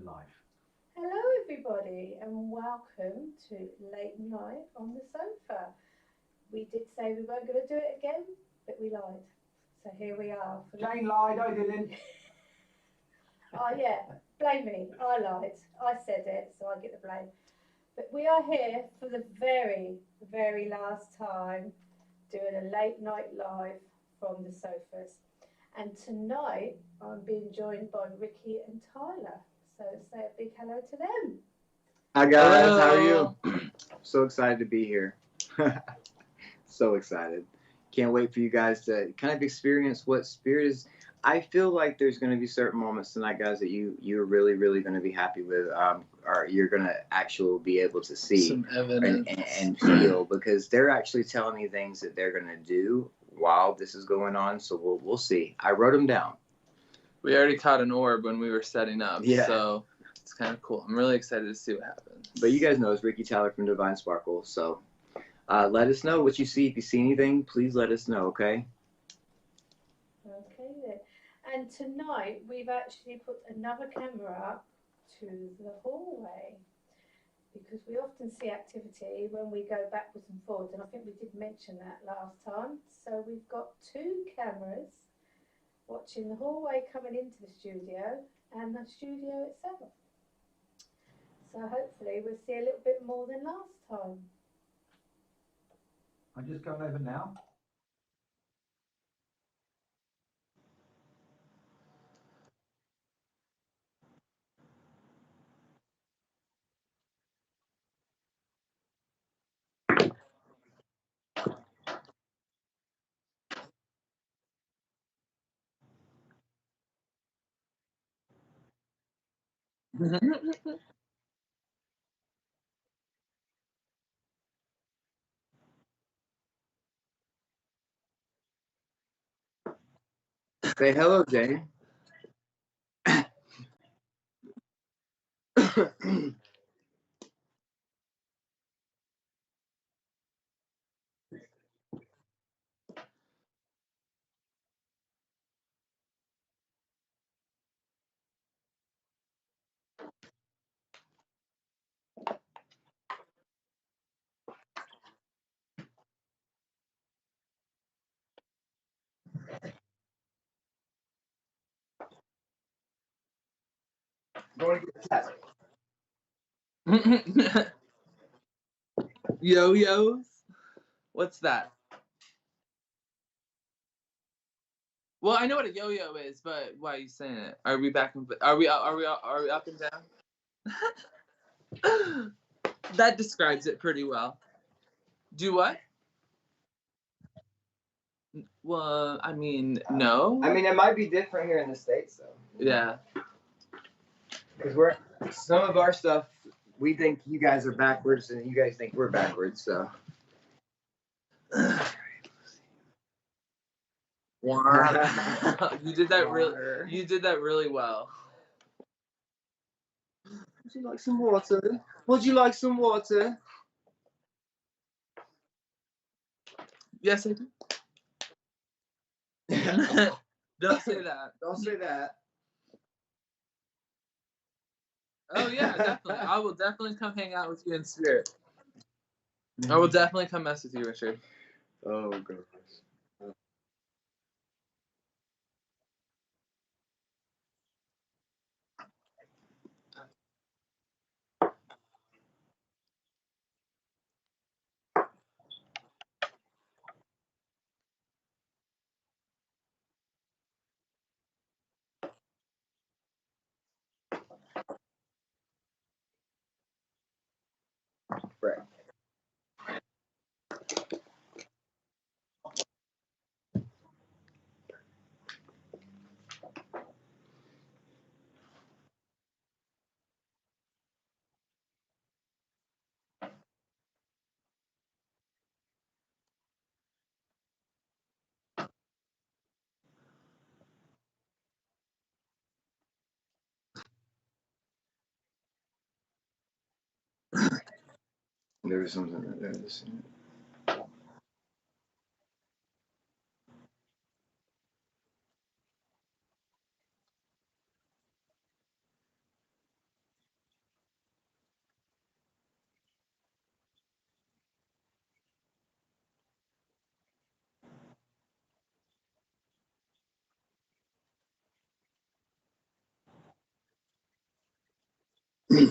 life. Hello, everybody, and welcome to Late Night on the Sofa. We did say we weren't going to do it again, but we lied. So here we are. Jane lied, I didn't. Oh, yeah, blame me. I lied. I said it, so I get the blame. But we are here for the very last time doing a late night live from the sofas. And tonight I'm being joined by Ricky and Tyler. So say a big hello to them. Hi guys, Hello. how are you? So excited to be here. So excited. Can't wait for you guys to kind of experience what Spirit is. I feel like there's going to be certain moments tonight, guys, that you're really going to be happy with, or you're going to actually be able to see Some evidence. and feel, because they're actually telling me things that they're going to do while this is going on. So we'll see. I wrote them down. We already caught an orb when we were setting up, Yeah. So it's kind of cool. I'm really excited to see what happens. But you guys know it's Ricky Tyler from Divine Sparkle, so let us know what you see. If you see anything, please let us know, okay? Okay then. And tonight we've actually put another camera up to the hallway because we often see activity when we go backwards and forwards, and I think we did mention that last time. So we've got two cameras watching the hallway coming into the studio and the studio itself. So hopefully we'll see a little bit more than last time. I'm just going over now. Say hello, Jane. Going to get the test. Yo-yos? What's that? Well, I know what a yo-yo is, but why are you saying it? Are we back and are we up and down? That describes it pretty well. Do what? Well, I mean, no. I mean, it might be different here in the States, though. Yeah. Because some of our stuff, we think you guys are backwards, and you guys think we're backwards, so. Wow. You did that really well. Would you like some water? Would you like some water? Yes, I do. Don't say that. Don't say that. Oh yeah, definitely. I will definitely come hang out with you in spirit. I will definitely come mess with you, Richard. Oh gosh. Right. There was something that there was. uh,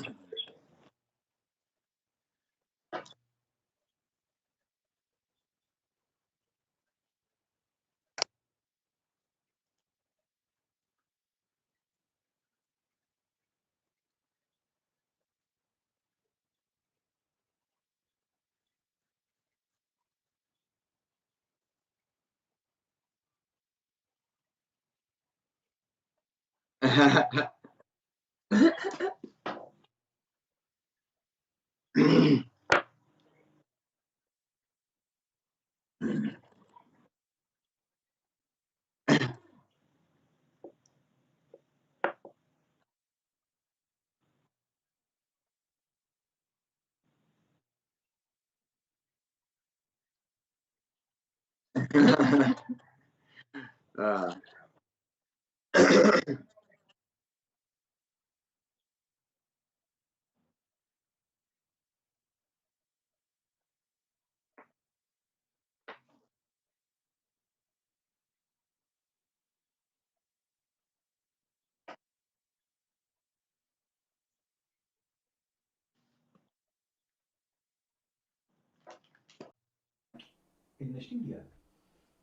in the studio.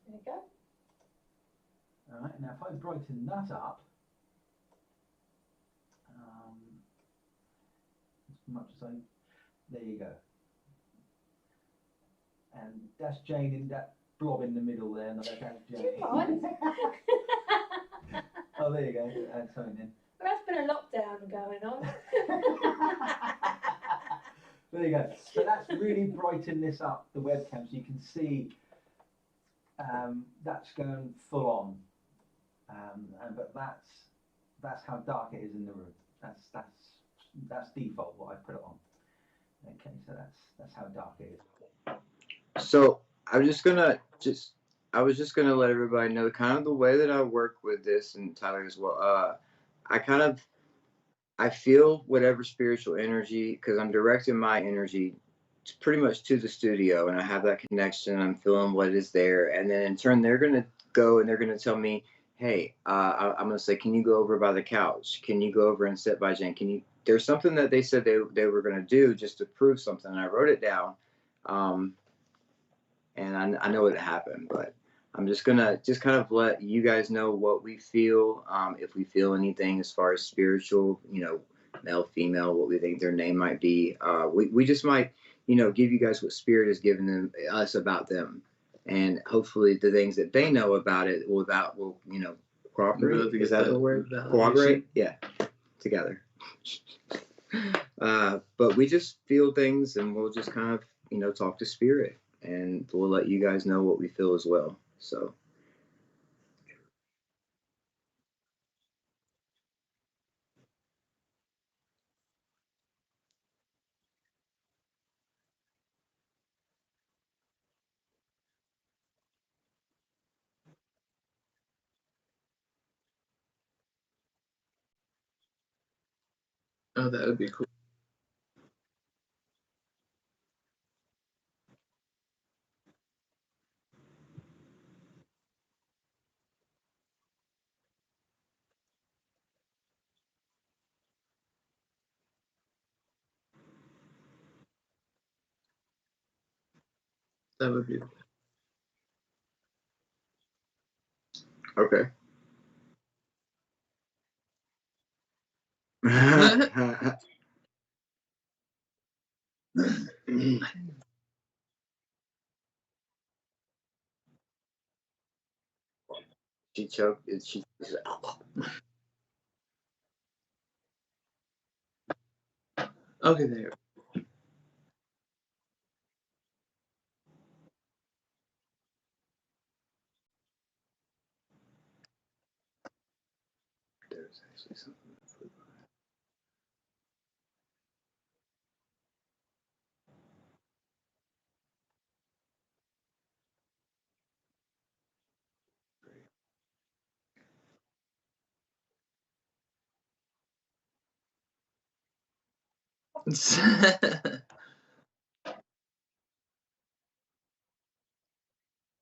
There you go. All right, now if I brighten that up, as much as I, there you go. And that's Jane in that blob in the middle there, and that's Do Jane. you mind? Oh, there you go, add something in. Well, that's been a lockdown going on. There you go. So that's really brightened this up, the webcam, so you can see that's going full on. But that's how dark it is in the room. That's default what I put it on. Okay, so that's how dark it is. So I was just gonna let everybody know kind of the way that I work with this, and Tyler as well. I feel whatever spiritual energy, because I'm directing my energy pretty much to the studio, and I have that connection. I'm feeling what is there, and then in turn they're gonna go and they're gonna tell me, hey, I'm gonna say, can you go over by the couch? Can you go over and sit by Jane? Can you? There's something that they said they were gonna do just to prove something. And I wrote it down, and I know it happened, but I'm just gonna kind of let you guys know what we feel, if we feel anything as far as spiritual, male, female, what we think their name might be. We just might, give you guys what spirit has given us about them, and hopefully the things that they know about it will cooperate. Is that the word? Cooperate? Yeah, together. But we just feel things, and we'll just kind of, talk to spirit, and we'll let you guys know what we feel as well. So. Oh, that would be cool. That would be. Okay. She choked. She. Okay, there. There's actually something.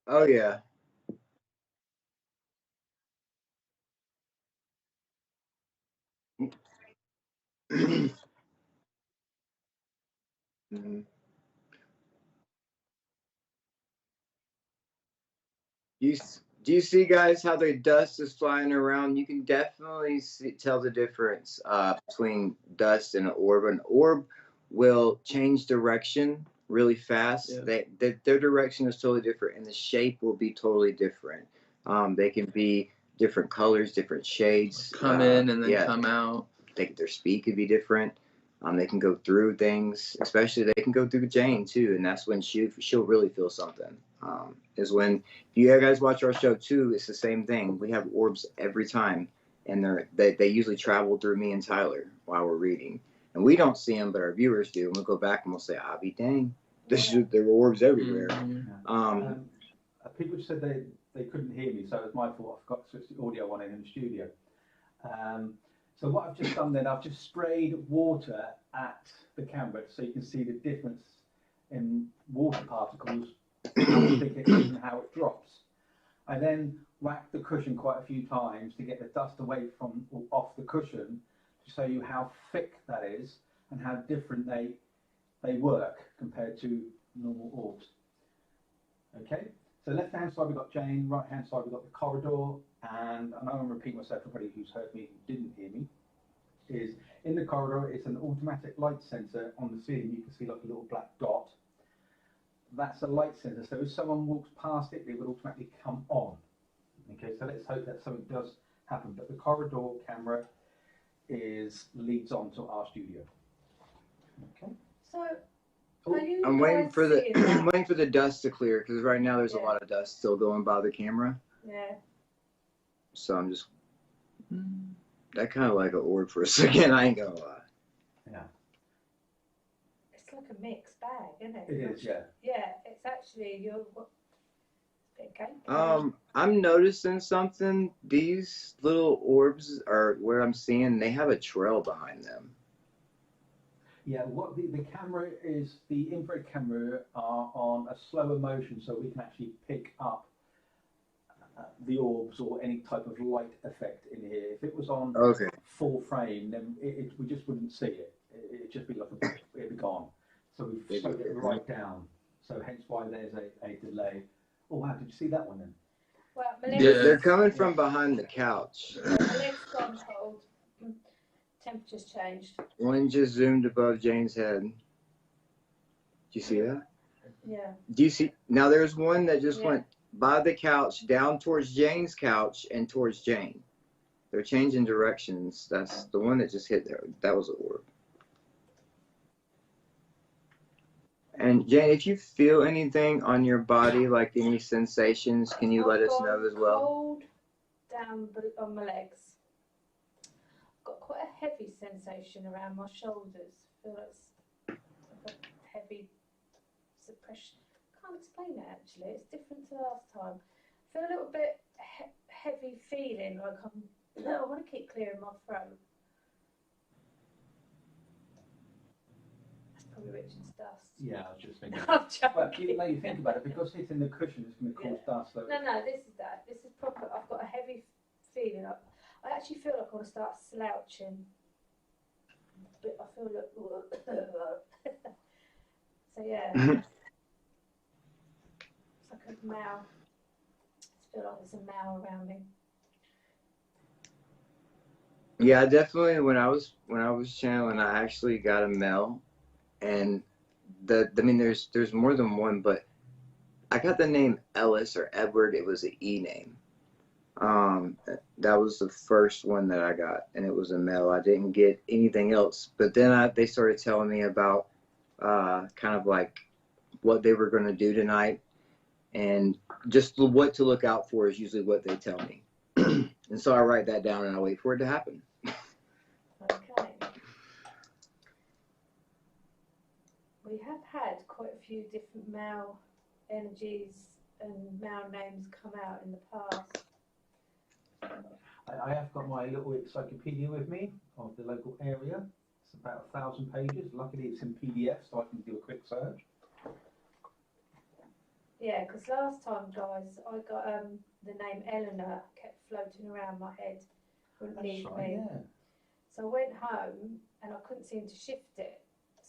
Oh yeah. Mhm. Do you see, guys, how the dust is flying around? You can definitely tell the difference between dust and an orb. An orb will change direction really fast. Yeah. Their direction is totally different, and the shape will be totally different. They can be different colors, different shades. Come in and then yeah, come out. their speed could be different. They can go through things, especially they can go through Jane too, and that's when she'll really feel something. Is when if you guys watch our show too, it's the same thing. We have orbs every time, and they usually travel through me and Tyler while we're reading, and we don't see them, but our viewers do. And we'll go back and we'll say, "I'll be dang, there were orbs everywhere." Mm-hmm. People said they couldn't hear me, so it was my fault. I forgot to switch the audio on in the studio. So what I've just done then, I've just sprayed water at the camera so you can see the difference in water particles, how thick it is and how it drops. I then whacked the cushion quite a few times to get the dust away from off the cushion to show you how thick that is and how different they work compared to normal orbs. Okay, so left hand side we've got Jane, right hand side we've got the corridor, and I know I'm repeating myself for everybody who's heard me who didn't hear me, is in the corridor it's an automatic light sensor on the ceiling. You can see like a little black dot. That's a light sensor, so if someone walks past it, it would automatically come on. Okay, so let's hope that something does happen, but the corridor camera leads on to our studio. Okay. So, Oh, are you I'm waiting guys for the seeing that? waiting for the dust to clear because right now there's a Yeah. lot of dust still going by the camera. Yeah. So I'm just that kind of like an orb for a second. I ain't gonna lie. Yeah. It's like a mixed bag, isn't it? It is, yeah. Yeah, it's actually okay. I'm noticing something. These little orbs are where I'm seeing they have a trail behind them. Yeah, what the camera is, the infrared camera are on a slower motion, so we can actually pick up the orbs or any type of light effect in here. If it was on full frame, then we just wouldn't see it. It'd just be like it'd be gone. So we've slowed it right down. So hence why there's a delay. Oh wow, did you see that one then? Well, They're coming from behind the couch. My leg's gone cold. Temperature's changed. One just zoomed above Jane's head. Do you see that? Yeah. Do you see? Now there's one that just went by the couch, down towards Jane's couch, and towards Jane. They're changing directions. That's the one that just hit there. That was an orb. And Jane, if you feel anything on your body, like any sensations, can you let us know as well? Cold down on my legs. Got quite a heavy sensation around my shoulders. I feel like a heavy suppression. Can't explain it actually. It's different to last time. I feel a little bit heavy feeling, like I want to keep clearing my throat. That's probably Richard's dust. Yeah, I was just thinking. I'm joking. Well, now you think about it, because hitting the cushion is going to cause dust. So No, this is that. This is proper. I've got a heavy feeling. I actually feel like I want to start slouching. But I feel like so yeah. It's like a mow. I feel like there's a mow around me. Yeah, definitely. When I was channeling, I actually got a mail, and there's more than one, but I got the name Ellis or Edward. It was an E name. That was the first one that I got, and it was a mail. I didn't get anything else, but then they started telling me about kind of like what they were going to do tonight, and just what to look out for is usually what they tell me. And so I write that down and I wait for it to happen. Okay. We have had quite a few different male energies and male names come out in the past. I have got my little encyclopedia with me of the local area. It's about 1,000 pages. Luckily it's in PDF, so I can do a quick search. Yeah, because last time, guys, I got the name Eleanor kept floating around my head, wouldn't leave me. Yeah. So I went home and I couldn't seem to shift it.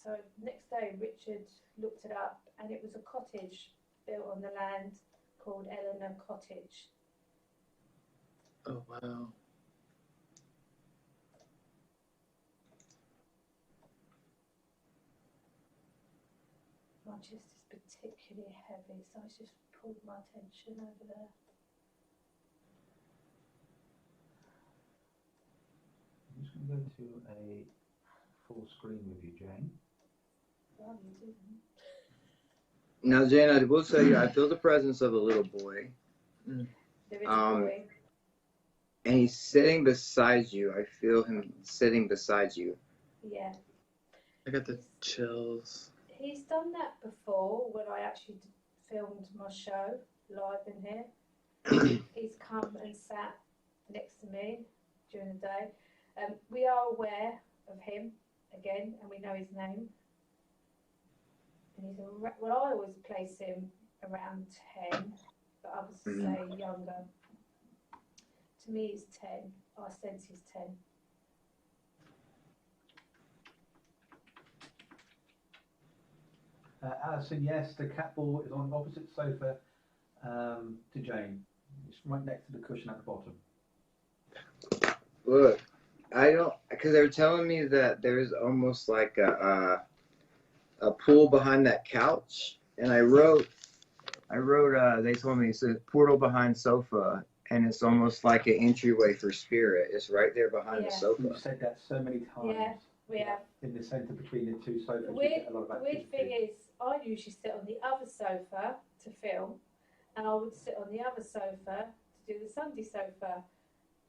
So next day, Richard looked it up, and it was a cottage built on the land called Eleanor Cottage. Oh wow. My chest is particularly heavy, so I just pulled my attention over there. I'm just going to go to a full screen with you, Jane. Well, you didn't. Now, Jane, I will tell you, I feel the presence of a little boy. There is a boy. And he's sitting beside you. I feel him sitting beside you. Yeah. I got the chills. He's done that before when I actually filmed my show live in here. He's come and sat next to me during the day. We are aware of him again, and we know his name. And he's well, I always place him around 10, but others say younger. To me, he's 10. I sense he's 10. Alison, yes, the cat ball is on the opposite sofa to Jane. It's right next to the cushion at the bottom. Look, I don't, because they're telling me that there's almost like a pool behind that couch, and I wrote, they told me it's a portal behind sofa, and it's almost like an entryway for spirit. It's right there behind the sofa. We've said that so many times. Yeah, we have. In the centre between the two sofas, The we get a lot of activity. weird thing is, I usually sit on the other sofa to film, and I would sit on the other sofa to do the Sunday sofa.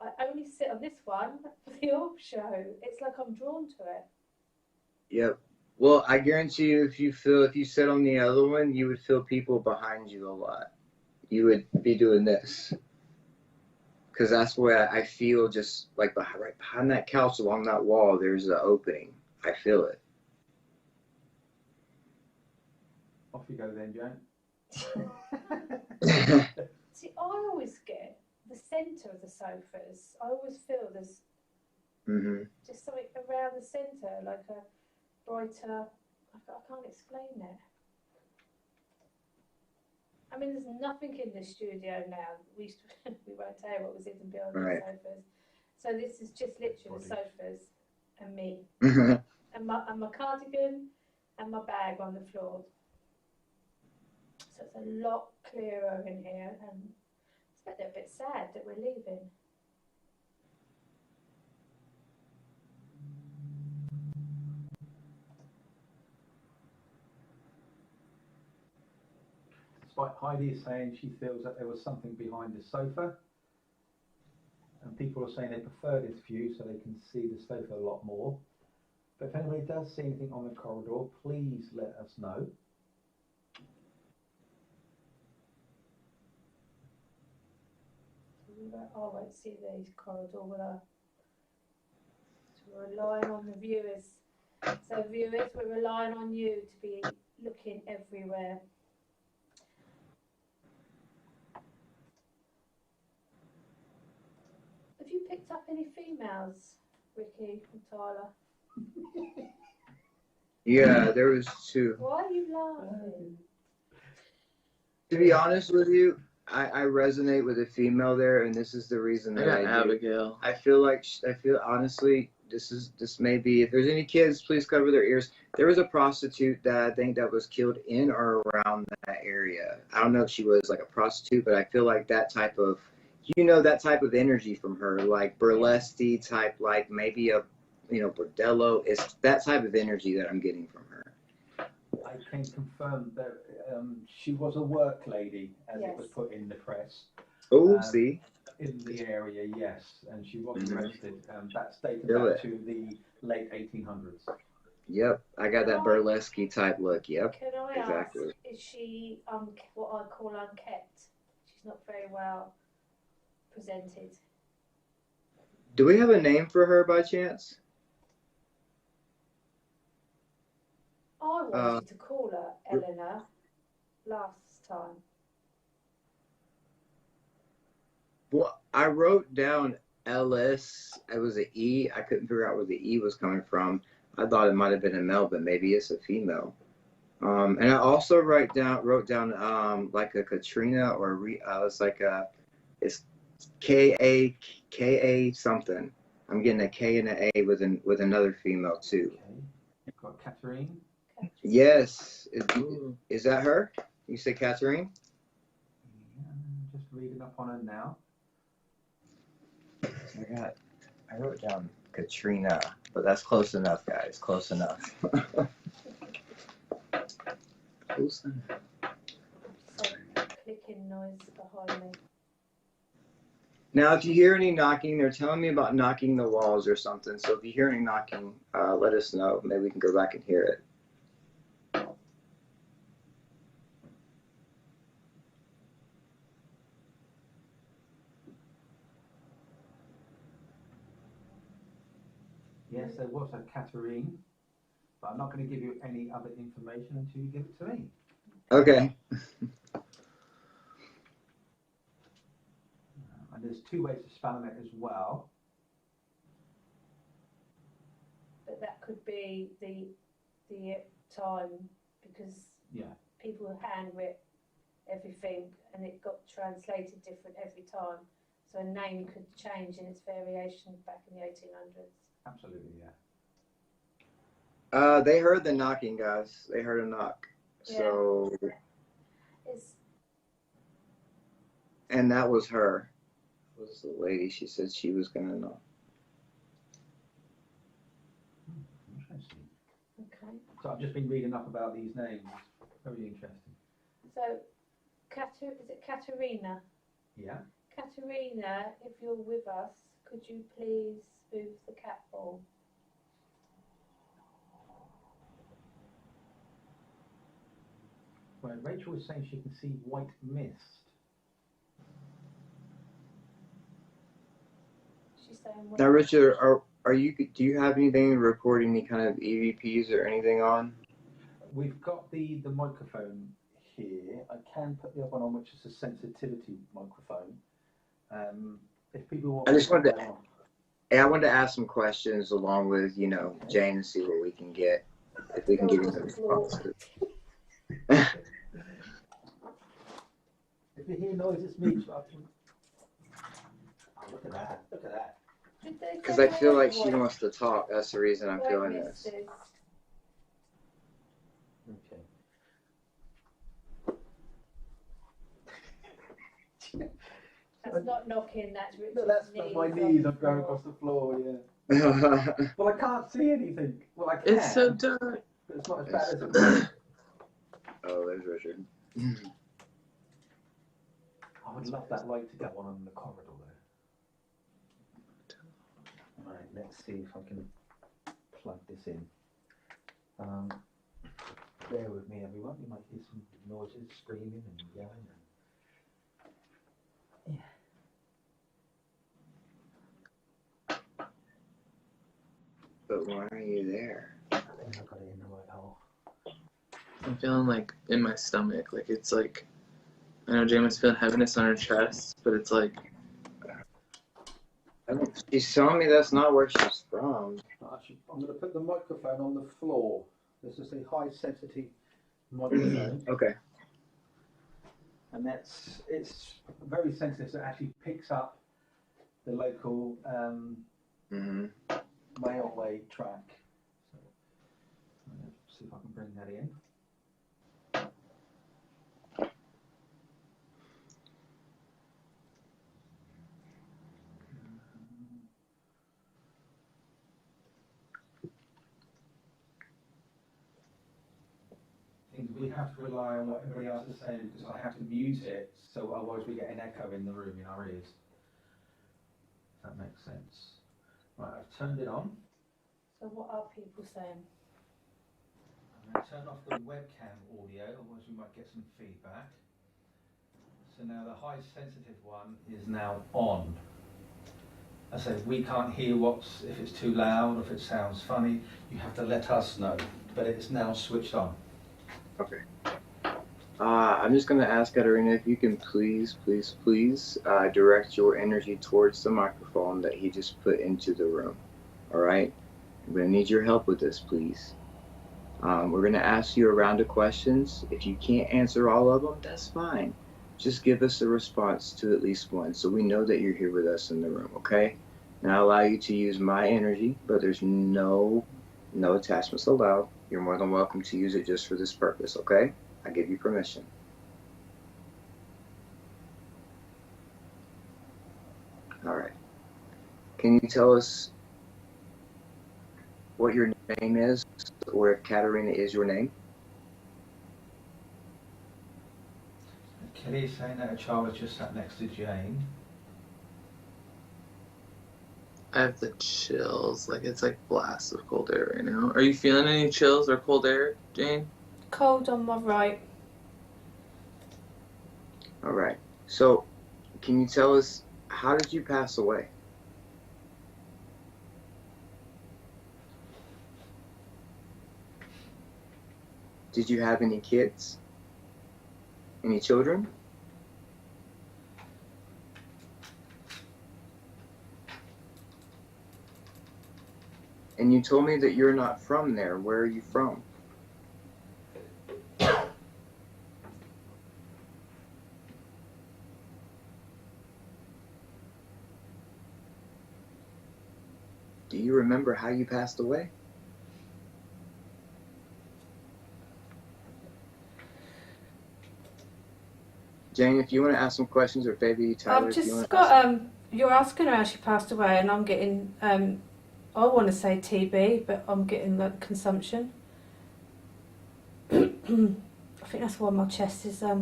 I only sit on this one for the orb show. It's like I'm drawn to it. Yep. Well, I guarantee you, if you sit on the other one, you would feel people behind you a lot. You would be doing this. Because that's where I feel, just like right behind that couch along that wall, there's an opening. I feel it. Off you go then, Jane. See, I always get the centre of the sofas. I always feel there's just something around the centre, like a brighter. I can't explain it. I mean, there's nothing in the studio now. We won't tell you what was hidden behind the sofas. So this is just literally the sofas and me, and my cardigan and my bag on the floor. So it's a lot clearer in here, and it's a bit sad that we're leaving. Despite Heidi is saying she feels that there was something behind the sofa, and people are saying they prefer this view so they can see the sofa a lot more. But if anybody does see anything on the corridor, please let us know. I won't see the corridor, will I? So we're relying on the viewers. So viewers, we're relying on you to be looking everywhere. Have you picked up any females, Ricky and Tyler? Yeah, there was 2. Why are you laughing? To be honest with you, I resonate with a female there, and this is the reason that I do. Abigail. I feel honestly, this may be, if there's any kids, please cover their ears. There was a prostitute that I think that was killed in or around that area. I don't know if she was like a prostitute, but I feel like that type of, that type of energy from her, like burlesque type, like maybe a, bordello. It's that type of energy that I'm getting from her. I can confirm that she was a work lady, as it was put in the press. Oh, see? In the area, yes, and she was arrested. That's dated back to the late 1800s. Yep, I got that burlesque type look. Yep, Can I exactly. ask, is she what I call unkept? She's not very well presented. Do we have a name for her by chance? I wanted to call her Eleanor last time. Well, I wrote down LS. It was an E. I couldn't figure out where the E was coming from. I thought it might have been a male, but maybe it's a female. And I also wrote down like a Katrina or it's like it's K A something. I'm getting a K and an A with another female too. Okay. You've got Catherine. Yes, is that her? You say Catherine? Yeah, just reading up on her now. I wrote down Katrina, but that's close enough, guys. Close enough. Close enough. Some clicking noise behind me. Now, if you hear any knocking, they're telling me about knocking the walls or something. So if you hear any knocking, let us know. Maybe we can go back and hear it. Yes, there was a Catherine, but I'm not going to give you any other information until you give it to me. Okay. And there's two ways of spelling it as well. But that could be the time, because people handwrite everything and it got translated different every time. So a name could change in its variation back in the 1800s. Absolutely, yeah. They heard the knocking, guys. They heard a knock. Yeah. So. And that was her. It was the lady. She said she was gonna knock. Interesting. Okay. So I've just been reading up about these names. Very interesting. So, is it Katerina? Yeah. Katerina, if you're with us, could you please move the cat ball? Right, Rachel is saying she can see white mist. She's saying. Now, Richard, are you? Do you have anything recording any kind of EVPs or anything on? We've got the microphone here. I can put the other one on, which is a sensitivity microphone. If people want, I just wanted to. Hey, I wanted to ask some questions along with Jane and see what we can get, if we can get any responses. If you hear noise, it's me. Oh, look at that! Look at that! Because I feel like she wants to talk. That's the reason I'm feeling this. Okay. That's not knocking, that's Richard's No, that's my knees. I'm going across the floor. Yeah. Well, I can't see anything. Well, I can. It's so dark. But it's not as bad as it was. Oh, there's Richard. I would love that light to go on in the corridor though. Alright, let's see if I can plug this in. Bear with me everyone, you might hear some noises, screaming and yelling. But why are you there? I think I got it in the right hole. I'm feeling like in my stomach, like it's like, I know Jane was feeling heaviness on her chest, but it's like. She's telling me that's not where she's from. I'm going to put the microphone on the floor. This is a high sensitivity microphone. Okay. And it's very sensitive, so it actually picks up the local railway track. So let's see if I can bring that in. We have to rely on what everybody else is saying because I have to mute it, so otherwise we get an echo in the room in our ears. If that makes sense. Right, I've turned it on. So what are people saying? I'm going to turn off the webcam audio, otherwise we might get some feedback. So now the high sensitive one is now on. I said we can't hear if it's too loud, if it sounds funny. You have to let us know, but it's now switched on. Okay. I'm just going to ask Katerina if you can please direct your energy towards the microphone that he just put into the room. All right? I'm going to need your help with this, please. We're going to ask you a round of questions. If you can't answer all of them, that's fine. Just give us a response to at least one so we know that you're here with us in the room, okay? And I allow you to use my energy, but there's no attachments allowed. You're more than welcome to use it just for this purpose, okay? I give you permission. All right. Can you tell us what your name is, or if Katerina is your name? Kelly's saying that a child has just sat next to Jane. I have the chills. Like, it's like blasts of cold air right now. Are you feeling any chills or cold air, Jane? Cold on my right. All right. So, can you tell us, how did you pass away? Did you have any kids? Any children? And you told me that you're not from there. Where are you from? Do you remember how you passed away? Jane, if you want to ask some questions, or Fabi, Tyler, I've if you want just to ask got you're asking her how she passed away, and I'm getting I want to say TB, but I'm getting like consumption. I think that's why my chest is it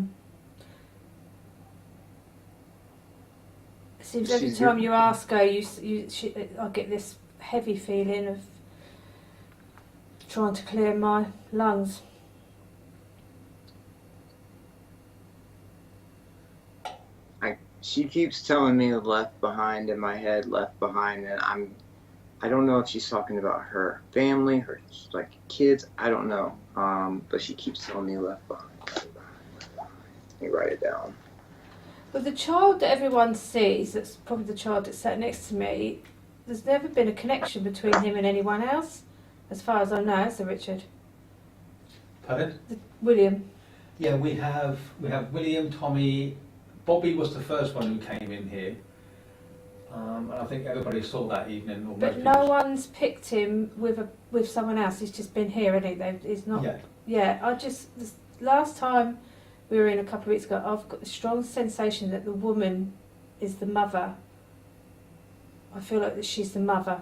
seems every She's time your- you ask her, I get this heavy feeling of trying to clear my lungs. She keeps telling me left behind in my head, left behind, and I don't know if she's talking about her family, her like kids, I don't know. But she keeps telling me left behind, left behind, left behind. Let me write it down. But the child that everyone sees, that's probably the child that sat next to me, there's never been a connection between him and anyone else, as far as I know, Sir Richard. Pardon? William. Yeah, we have William, Tommy. Bobby was the first one who came in here, and I think everybody saw that evening. Or But most no people- one's picked him with someone else. He's just been here, hasn't he? He's not. Yeah. Yeah. This last time we were in a couple of weeks ago, I've got the strong sensation that the woman is the mother. I feel like that she's the mother.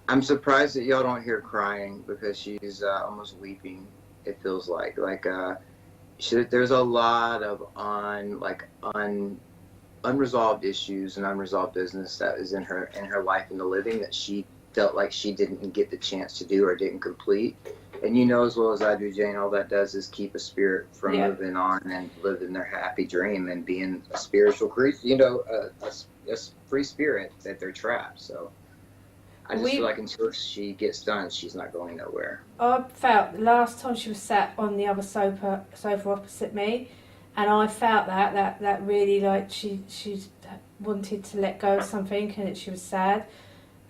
I'm surprised that y'all don't hear crying, because she's almost weeping. It feels like there's a lot of unresolved issues and unresolved business that is in her life in the living that she felt like she didn't get the chance to do or didn't complete. And you know as well as I do, Jane, all that does is keep a spirit from moving on and living their happy dream and being a spiritual creature, a free spirit that they're trapped. So I just feel like until she gets done, she's not going nowhere. I felt the last time she was sat on the other sofa opposite me, and I felt that really, like she wanted to let go of something, and that she was sad.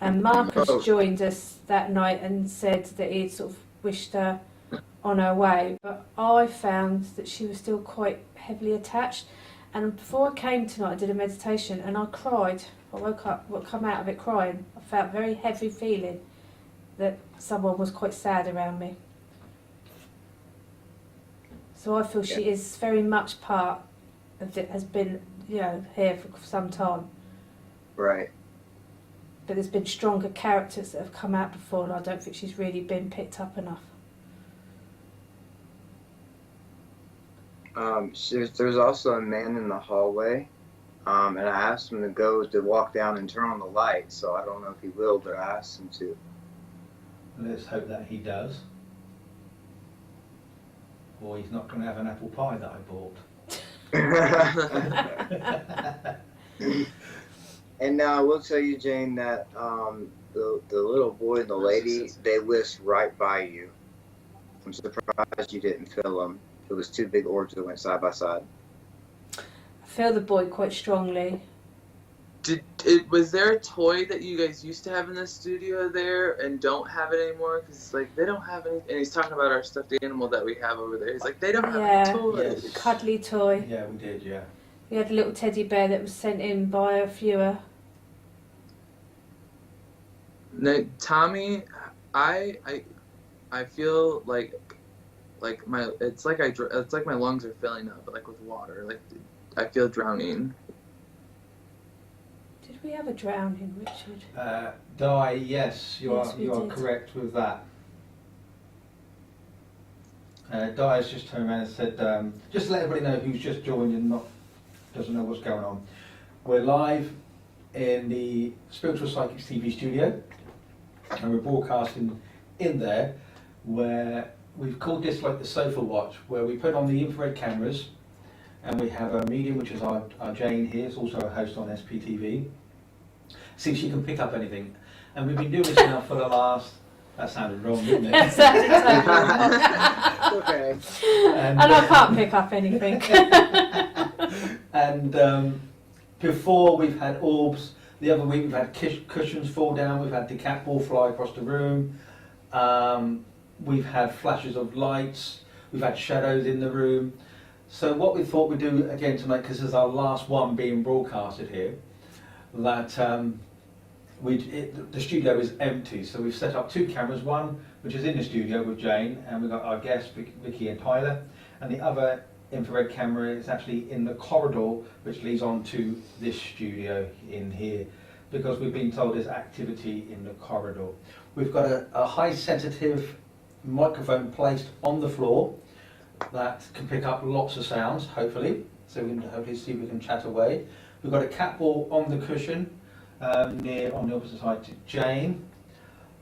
And Marcus joined us that night and said that he'd sort of wished her on her way, but I found that she was still quite heavily attached. And before I came tonight, I did a meditation and I cried. I woke up, come out of it crying. I felt a very heavy feeling that someone was quite sad around me. So I feel she is very much part of it, has been, here for some time. Right. But there's been stronger characters that have come out before, and I don't think she's really been picked up enough. There's also a man in the hallway, and I asked him to walk down and turn on the light, so I don't know if he will, but I asked him to. Let's hope that he does. Or he's not going to have an apple pie that I bought. And now I will tell you, Jane, that the little boy and the lady, they whisked right by you. I'm surprised you didn't feel them. It was two big orbs that went side by side. I feel the boy quite strongly. Was there a toy that you guys used to have in the studio there and don't have it anymore? Because like they don't have any. And he's talking about our stuffed animal that we have over there. He's like, they don't have any toys. Yes. Cuddly toy. Yeah, we did. Yeah. We had a little teddy bear that was sent in by a viewer. No, Tommy, I feel like my it's like my lungs are filling up, but like with water. Like I feel drowning. Did we have a drowning, Richard? Di, yes, you Yes, we are did. correct with that. Di has just turned around and said, just to let everybody know who's just joined and doesn't know what's going on. We're live in the Spiritual Psychics TV Studio, and we're broadcasting in there, where we've called this like the sofa watch, where we put on the infrared cameras, and we have a medium, which is our Jane here, is also a host on SPtv. See if she can pick up anything. And we've been doing this now for the last, that sounded wrong, didn't it? That sounded totally wrong. Okay. And I can't pick up anything. And before we've had orbs, the other week we've had cushions fall down, we've had the cat ball fly across the room, we've had flashes of lights, we've had shadows in the room. So what we thought we'd do again tonight, because this is our last one being broadcasted here, that the studio is empty, so we've set up two cameras, one which is in the studio with Jane, and we've got our guests Vicky and Tyler, and the other infrared camera is actually in the corridor which leads on to this studio in here, because we've been told there's activity in the corridor. We've got a high sensitive microphone placed on the floor that can pick up lots of sounds, hopefully, so we can hopefully see if we can chat away. We've got a cat ball on the cushion near on the opposite side to Jane.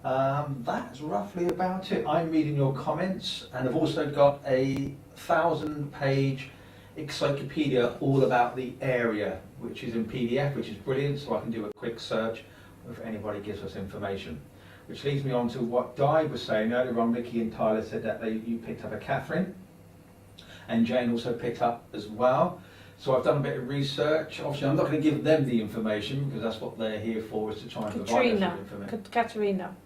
That's roughly about it. I'm reading your comments, and I've also got a 1,000-page encyclopedia all about the area, which is in PDF, which is brilliant, so I can do a quick search if anybody gives us information. Which leads me on to what Di was saying earlier on. Mickey and Tyler said that you picked up a Catherine, and Jane also picked up as well. So I've done a bit of research. Obviously, I'm not going to give them the information because that's what they're here for, is to try and provide us with information.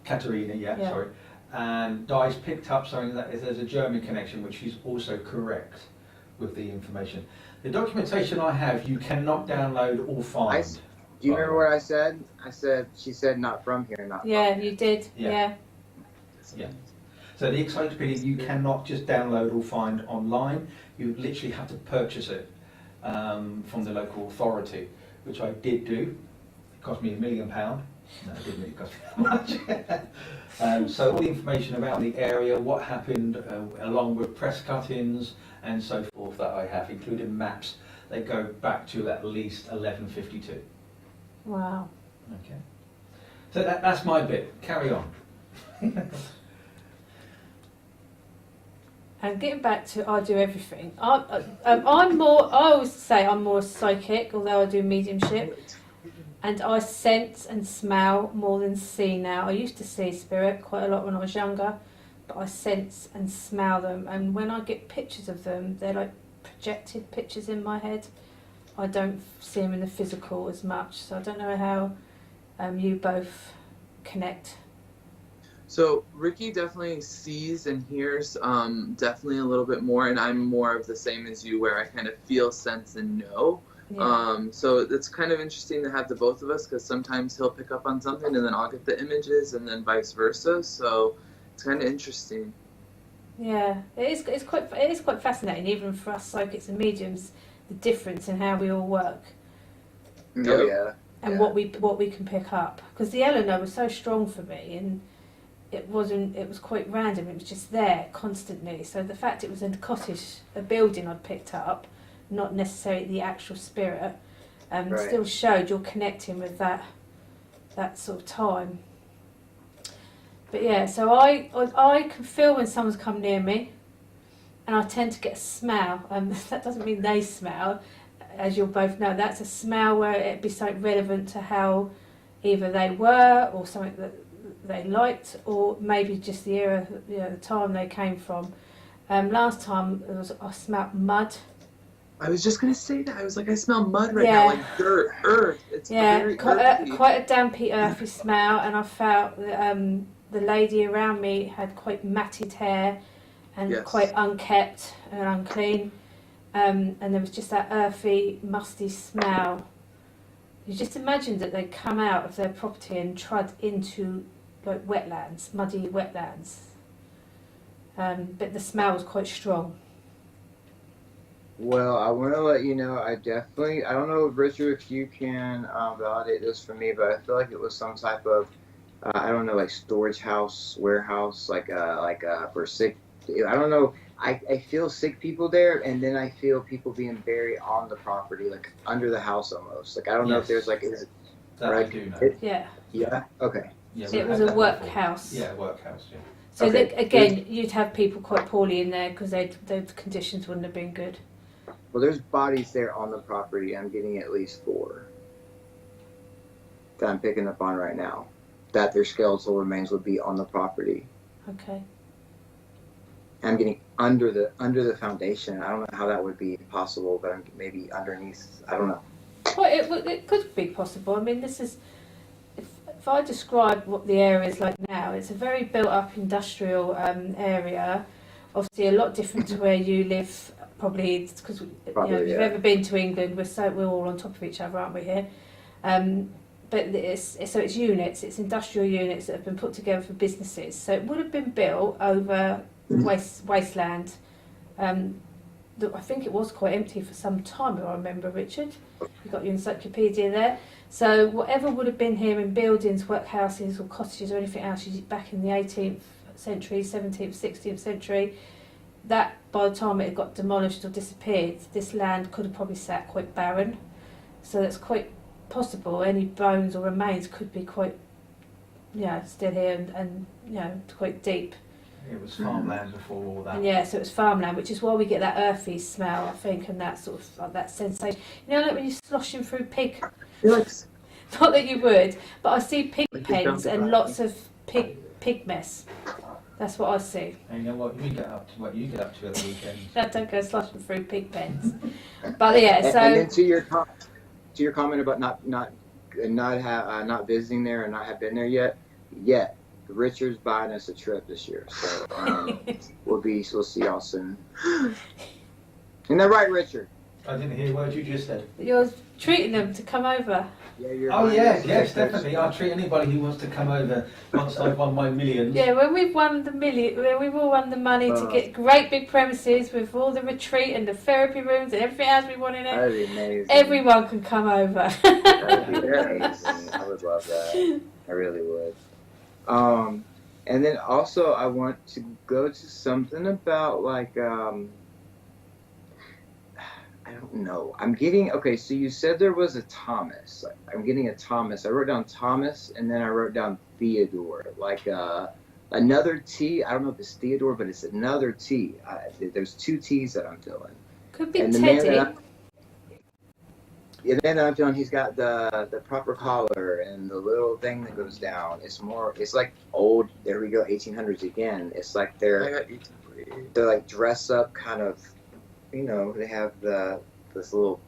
Katerina, yeah, sorry. And Di's picked up something that there's a German connection, which she's also correct with the information. The documentation I have, you cannot download or find. Do you remember what I said? She said not from here, not from here. You did, yeah. So the encyclopedia you cannot just download or find online. You literally have to purchase it from the local authority, which I did do. It cost me £1 million. No, it didn't really cost me that much. So all the information about the area, what happened, along with press cuttings and so forth that I have, including maps, they go back to at least 1152. Wow. Okay. So that's my bit. Carry on. And getting back to I do everything. I'm more. I always say I'm more psychic, although I do mediumship, and I sense and smell more than see now. I used to see spirit quite a lot when I was younger, but I sense and smell them. And when I get pictures of them, they're like projected pictures in my head. I don't see them in the physical as much. So I don't know how you both connect. So Ricky definitely sees and hears definitely a little bit more, and I'm more of the same as you, where I kind of feel, sense, and know. Yeah. So it's kind of interesting to have the both of us, because sometimes he'll pick up on something and then I'll get the images, and then vice versa. So it's kind of interesting. Yeah, it is quite fascinating, even for us psychics and mediums, the difference in how we all work. Oh yeah. And what we can pick up, because the Eleanor was so strong for me, and it was quite random. It was just there constantly. So the fact it was a cottage, a building I'd picked up, not necessarily the actual spirit, still showed you're connecting with that sort of time. But yeah, so I can feel when someone's come near me, and I tend to get a smell. That doesn't mean they smell, as you'll both know. That's a smell where it'd be something relevant to how either they were, or something that they liked, or maybe just the era, the time they came from. Last time I smelt mud I was just gonna say that. I was like, I smell mud right Yeah. now, like dirt, earth. It's very earthy. Quite a dampy, earthy smell, and I felt that the lady around me had quite matted hair and Yes. quite unkept and unclean, and there was just that earthy, musty smell. You just imagine that they'd come out of their property and trod into like wetlands, muddy wetlands. But the smell was quite strong. Well, I want to let you know, I don't know, Richard, if you can validate this for me, but I feel like it was some type of, I don't know, like storage house, warehouse, like for sick, I don't know. I feel sick people there, and then I feel people being buried on the property, like under the house almost. Like, I don't know if there's like, is it, That right? I do know. Yeah. Yeah? Okay. Yeah, It we've was had a that workhouse. before. Yeah, workhouse, yeah. So Okay. that, again, you'd have people quite poorly in there because the conditions wouldn't have been good. Well, there's bodies there on the property. I'm getting at least 4 that I'm picking up on right now, that their skeletal remains would be on the property. Okay. I'm getting under the foundation. I don't know how that would be possible, but I'm maybe underneath. I don't know. Well, it could be possible. I mean, this is, if I describe what the area is like now, it's a very built-up industrial area. Obviously, a lot different to where you live. Probably because if you've ever been to England, we're all on top of each other, aren't we here? But it's units, it's industrial units that have been put together for businesses. So it would have been built over wasteland. I think it was quite empty for some time, if I remember, Richard. You got your encyclopedia there. So whatever would have been here in buildings, workhouses or cottages or anything else back in the 18th century, 17th, 16th century, that by the time it had got demolished or disappeared, this land could have probably sat quite barren. So that's quite possible. Any bones or remains could be quite, still here and quite deep. It was farmland before all that. And so it was farmland, which is why we get that earthy smell, I think, and that sort of that sensation. Like when you're sloshing through pig. Not that you would, but I see pig pens and lots of pig mess. That's what I see. And you know what you get up to? What you get up to at the weekends? I don't go sloshing through pig pens. But yeah, so. And then to your comment about not visiting there and not have been there yet. Richard's buying us a trip this year, so we'll see y'all soon. Isn't that right, Richard? I didn't hear a word you just said. You're treating them to come over. Yeah, yes, definitely. I'll treat anybody who wants to come over once I've won my millions. Yeah, when we've won the million, when we've all won the money to get great big premises with all the retreat and the therapy rooms and everything else we want in it. That'd be amazing. Everyone can come over. That'd be amazing. I would love that. I really would. And then also I want to go to something about like I don't know. Okay, so you said there was a Thomas. I'm getting a Thomas. I wrote down Thomas and then I wrote down Theodore. Like another T. I don't know if it's Theodore, but it's another T. There's 2 T's that I'm feeling. Could be and Teddy. The man that I'm feeling, he's got the proper collar and the little thing that goes down. It's like old, there we go, 1800s again. It's like they're like dress up kind of, they have this little...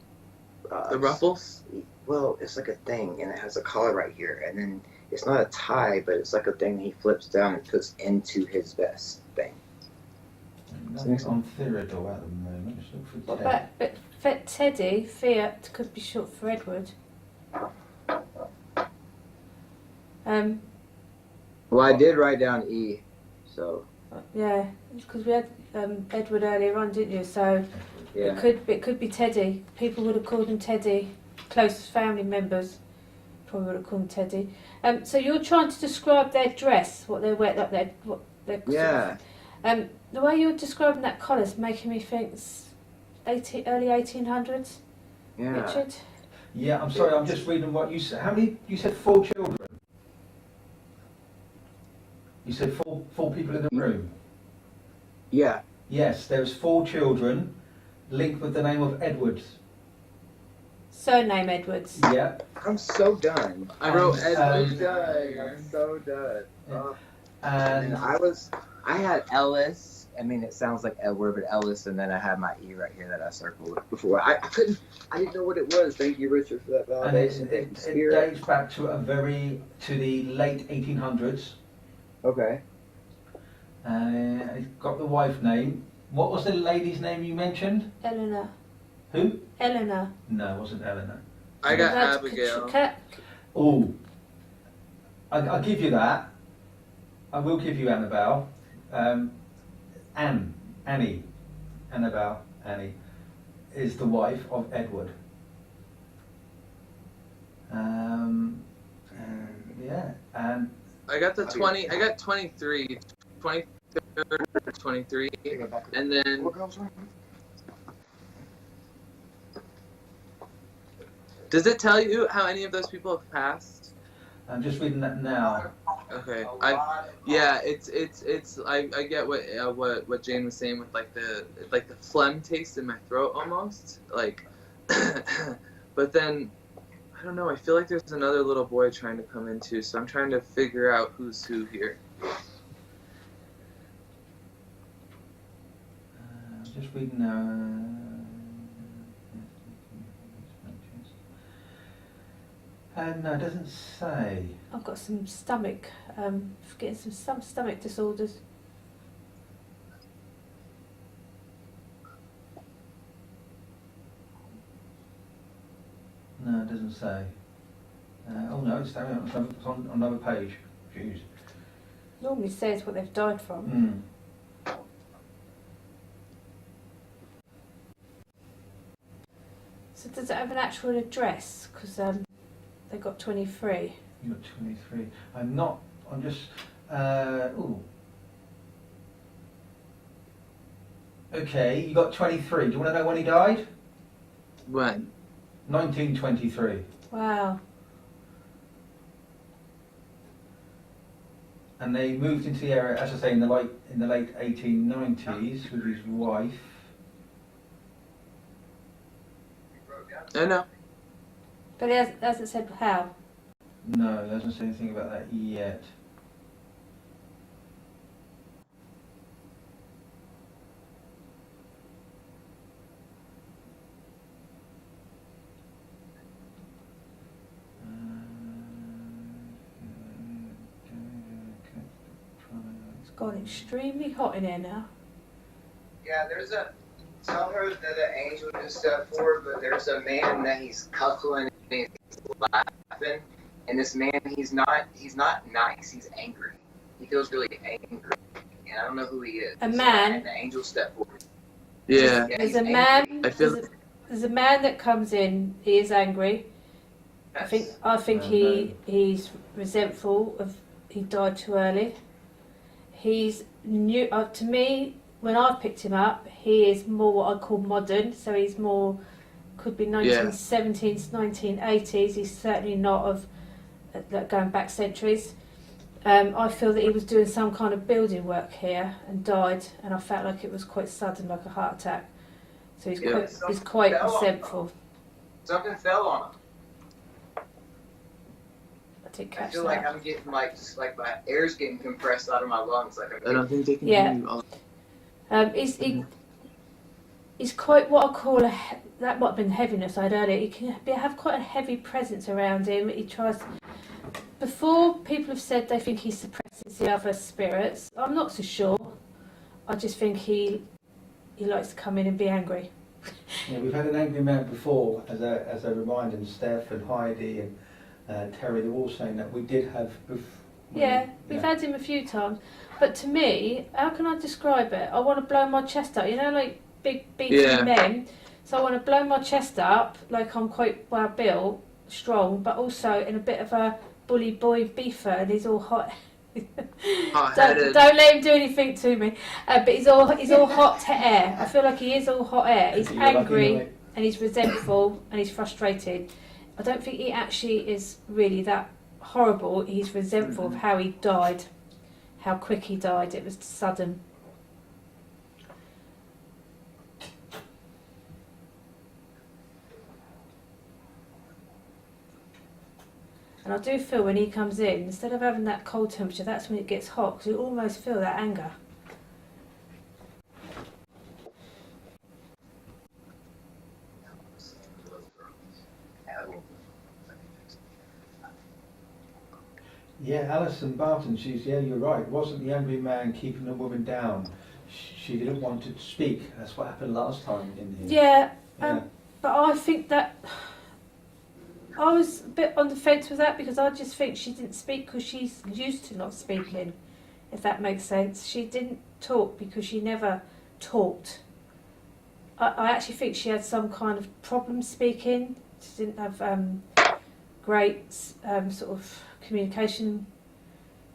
the ruffles? Well, it's like a thing, and it has a collar right here, and then it's not a tie, but it's like a thing he flips down and puts into his vest thing. Nothing on Theodore at the moment. Let's look for Ted. But Teddy, Fiat, could be short for Edward. Well, I did write down E, so... Yeah, because we had Edward earlier on, didn't you? So yeah. It could be Teddy. People would have called him Teddy. Closest family members probably would have called him Teddy. So you're trying to describe their dress, what they wear, like Yeah. The way you're describing that collar is making me think early 1800s. Yeah. Richard. Yeah, I'm sorry. I'm just reading what you said. How many? You said 4 children. You said four people in the room. Yeah. Yes, there's 4 children linked with the name of Edwards. Surname Edwards. Yeah. I'm so done. I wrote Edwards. I'm so done. And I had Ellis, I mean, it sounds like Edward, but Ellis, and then I have my E right here that I circled before. I didn't know what it was. Thank you, Richard, for that And validation. it dates back to the late 1800s. Okay. It's got the wife name. What was the lady's name you mentioned? Eleanor. Who? Eleanor. No, it wasn't Eleanor. I got That's Abigail. Oh, I'll give you that. I will give you Annabelle. Annie, Annabelle, Annie, is the wife of Edward. And yeah, and I got the 20. I got 23. 23, 23, and then. Does it tell you how any of those people have passed? I'm just reading that now. Okay. I get what Jane was saying with like the phlegm taste in my throat almost like, but then I don't know. I feel like there's another little boy trying to come in too, so I'm trying to figure out who's who here. Just reading no, it doesn't say. I've got some stomach, getting some stomach disorders. No, it doesn't say. Oh no, it's on another page. Jeez. Normally says what they've died from. Mm. So does it have an actual address? Because they got 23. You got 23. I'm just. Ooh. Okay, you got 23. Do you want to know when he died? When? 1923. Wow. And they moved into the area, as I say, in the late 1890s with his wife. I know. But it hasn't said how. No, it doesn't say anything about that yet. It's gone extremely hot in here now. Yeah, tell her that the angel just stepped forward, but there's a man that he's cuffling and he's laughing, and this man, he's not nice, he's angry. He feels really angry, and I don't know who he is. A man? And the angel stepped forward. Yeah. There's a man. I feel. There's a man that comes in. He is angry. Yes. I think he's resentful of he died too early. He's new to me. When I've picked him up, he is more what I call modern. So he's more could be 1970s, 1980s. He's certainly not of going back centuries. I feel that he was doing some kind of building work here and died, and I felt like it was quite sudden, like a heart attack. So he's quite resentful. Something fell on him. I didn't catch I feel that. like I'm getting just like my air's getting compressed out of my lungs. I don't think they can hear you all. He's quite what I call that might have been heaviness I had earlier. He can have quite a heavy presence around him. He tries. Before, people have said they think he suppresses the other spirits. I'm not so sure. I just think he likes to come in and be angry. Yeah, we've had an angry man before as a reminder, and Steph and Heidi and Terry, they're all saying that we did have. We've had him a few times. But to me, how can I describe it? I want to blow my chest up. You know, like big beefy men. So I want to blow my chest up, like I'm quite well built, strong, but also in a bit of a bully boy beefer, and he's all hot. Don't let him do anything to me. But he's all hot to air. I feel like he is all hot air. He's angry and he's resentful and he's frustrated. I don't think he actually is really that horrible. He's resentful of how he died, how quick he died. It was sudden. And I do feel when he comes in, instead of having that cold temperature, that's when it gets hot, because you almost feel that anger. Yeah, Alison Barton, yeah, you're right. It wasn't the angry man keeping the woman down. She didn't want to speak. That's what happened last time in here. Yeah, Yeah. but I think that I was a bit on the fence with that because I just think she didn't speak because she's used to not speaking, if that makes sense. She didn't talk because she never talked. I actually think she had some kind of problem speaking. She didn't have great sort of communication.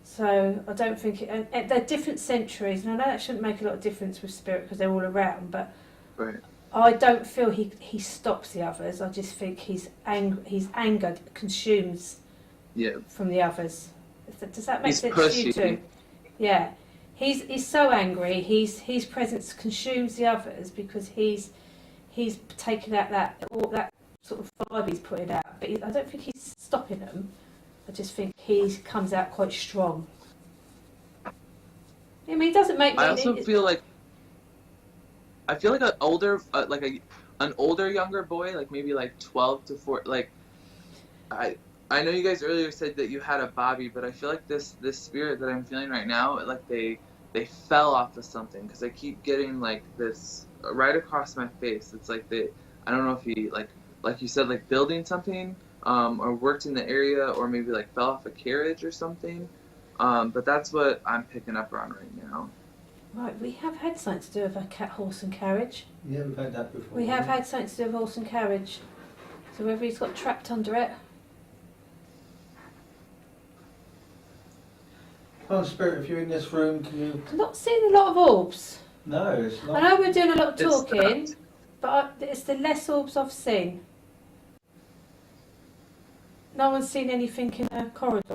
So I don't think it, and they're different centuries, and I know that shouldn't make a lot of difference with spirit because they're all around, but Right. I don't feel he stops the others. I just think he's angered, consumes from the others. Does that make sense to you too? Yeah, he's so angry. His presence consumes the others because he's taking out that sort of vibe he's putting out. But I don't think he's stopping them. I just think he comes out quite strong. I mean, he doesn't make me. I also feel like an older, an older younger boy, like maybe like 12 to 4. Like, I know you guys earlier said that you had a Bobby, but I feel like this spirit that I'm feeling right now, like they fell off of something because I keep getting like this right across my face. It's like I don't know if he like you said, like building something, or worked in the area, or maybe like fell off a carriage or something. But that's what I'm picking up on right now. Right, we have had something to do with a cat, horse and carriage. Yeah, we've had that before. We have had something to do with horse and carriage. So whether he's got trapped under it. Oh, Spirit, if you're in this room, can you... I'm not seeing a lot of orbs. No, it's not. I know we're doing a lot of talking, but it's the less orbs I've seen. No one's seen anything in the corridor.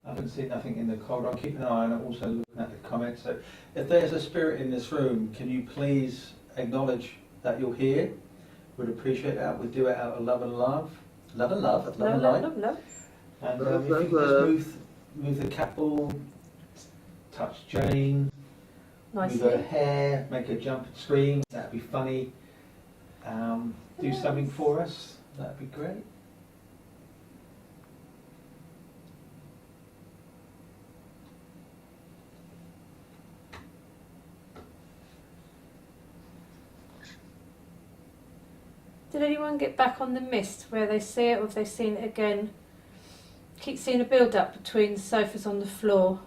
I haven't seen nothing in the corridor. I'm keeping an eye on it, also looking at the comments. So if there's a spirit in this room, can you please acknowledge that you're here? We'd appreciate that. We'd do it out of love and love. Love and love, love and light. Love. And Love, if you could love. just move the cat ball, touch Jane, move her Nicely. hair, make her jump and scream. That'd be funny. Do something for us. That'd be great. Did anyone get back on the mist where they see it, or have they seen it again? Keep seeing a build up between the sofas on the floor.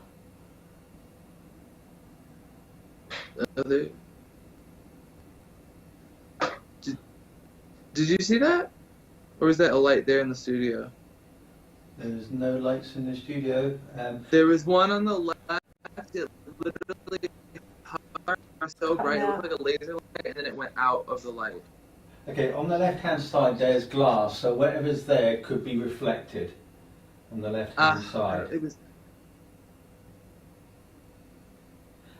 Did you see that? Or was that a light there in the studio? There's no lights in the studio. There was one on the left. It literally hovered so bright. It looked like a laser light, and then it went out of the light. Okay, on the left-hand side there's glass, so whatever's there could be reflected on the left-hand side. It was.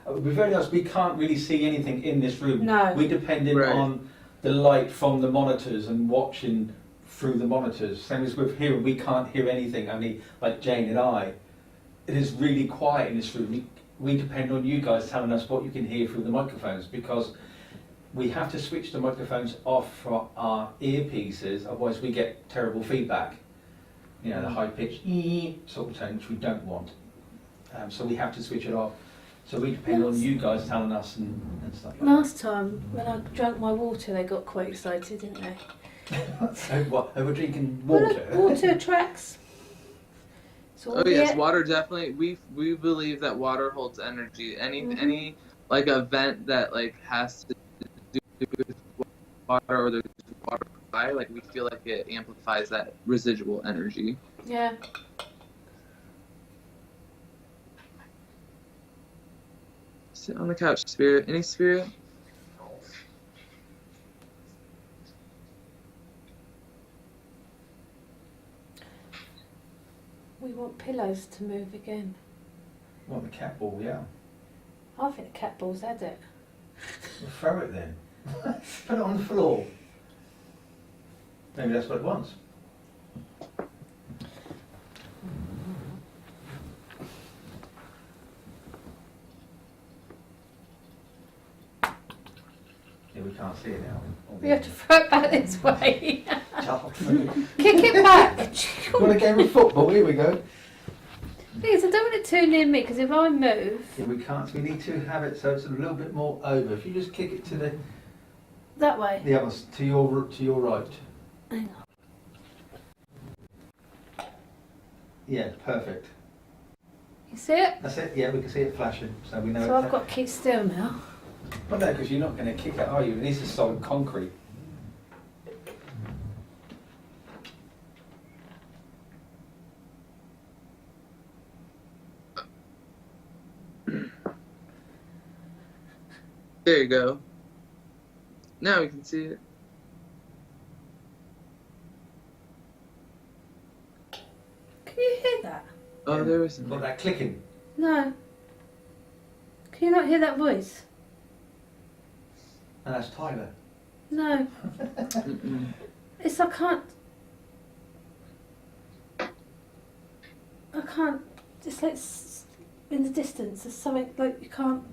We're very honest, we can't really see anything in this room. No. We're dependent Right. on the light from the monitors and watching through the monitors. Same as with here, we can't hear anything, only like Jane and I. It is really quiet in this room. We depend on you guys telling us what you can hear through the microphones, because we have to switch the microphones off for our earpieces, otherwise we get terrible feedback. You know, the high-pitched sort of tone, which we don't want. So we have to switch it off. So we depend on you guys telling us and stuff like that. Last time when I drank my water, they got quite excited, didn't they? What, over drinking Well, water? water attracts. So Oh yes, water definitely. We believe that water holds energy. Any like event that like has to do with water, or there's water supply, like we feel like it amplifies that residual energy. Yeah. Sit on the couch, spirit. Any spirit? We want pillows to move again. Well, the cat ball, yeah. I think the cat ball's had it. Well, throw it then. Put it on the floor. Maybe that's what it wants. Yeah, we can't see it now. We have to throw it back this way. Move. Kick it back. You want a game of football? Here we go. Please, I don't want it too near me because if I move. Yeah, we can't. So we need to have it so it's a little bit more over. If you just kick it to That way. the other, to your right. Hang on. Yeah, perfect. You see it? That's it. Yeah, we can see it flashing, so we know. So I've got to keep still now. Well, no, because you're not going to kick it, are you? It needs to solid concrete. There you go. Now we can see it. Can you hear that? Oh, Yeah. there was some. Got that clicking. No. Can you not hear that voice? And that's Tyler. No. Mm-mm. It's I can't. It's like in the distance. There's something like you can't.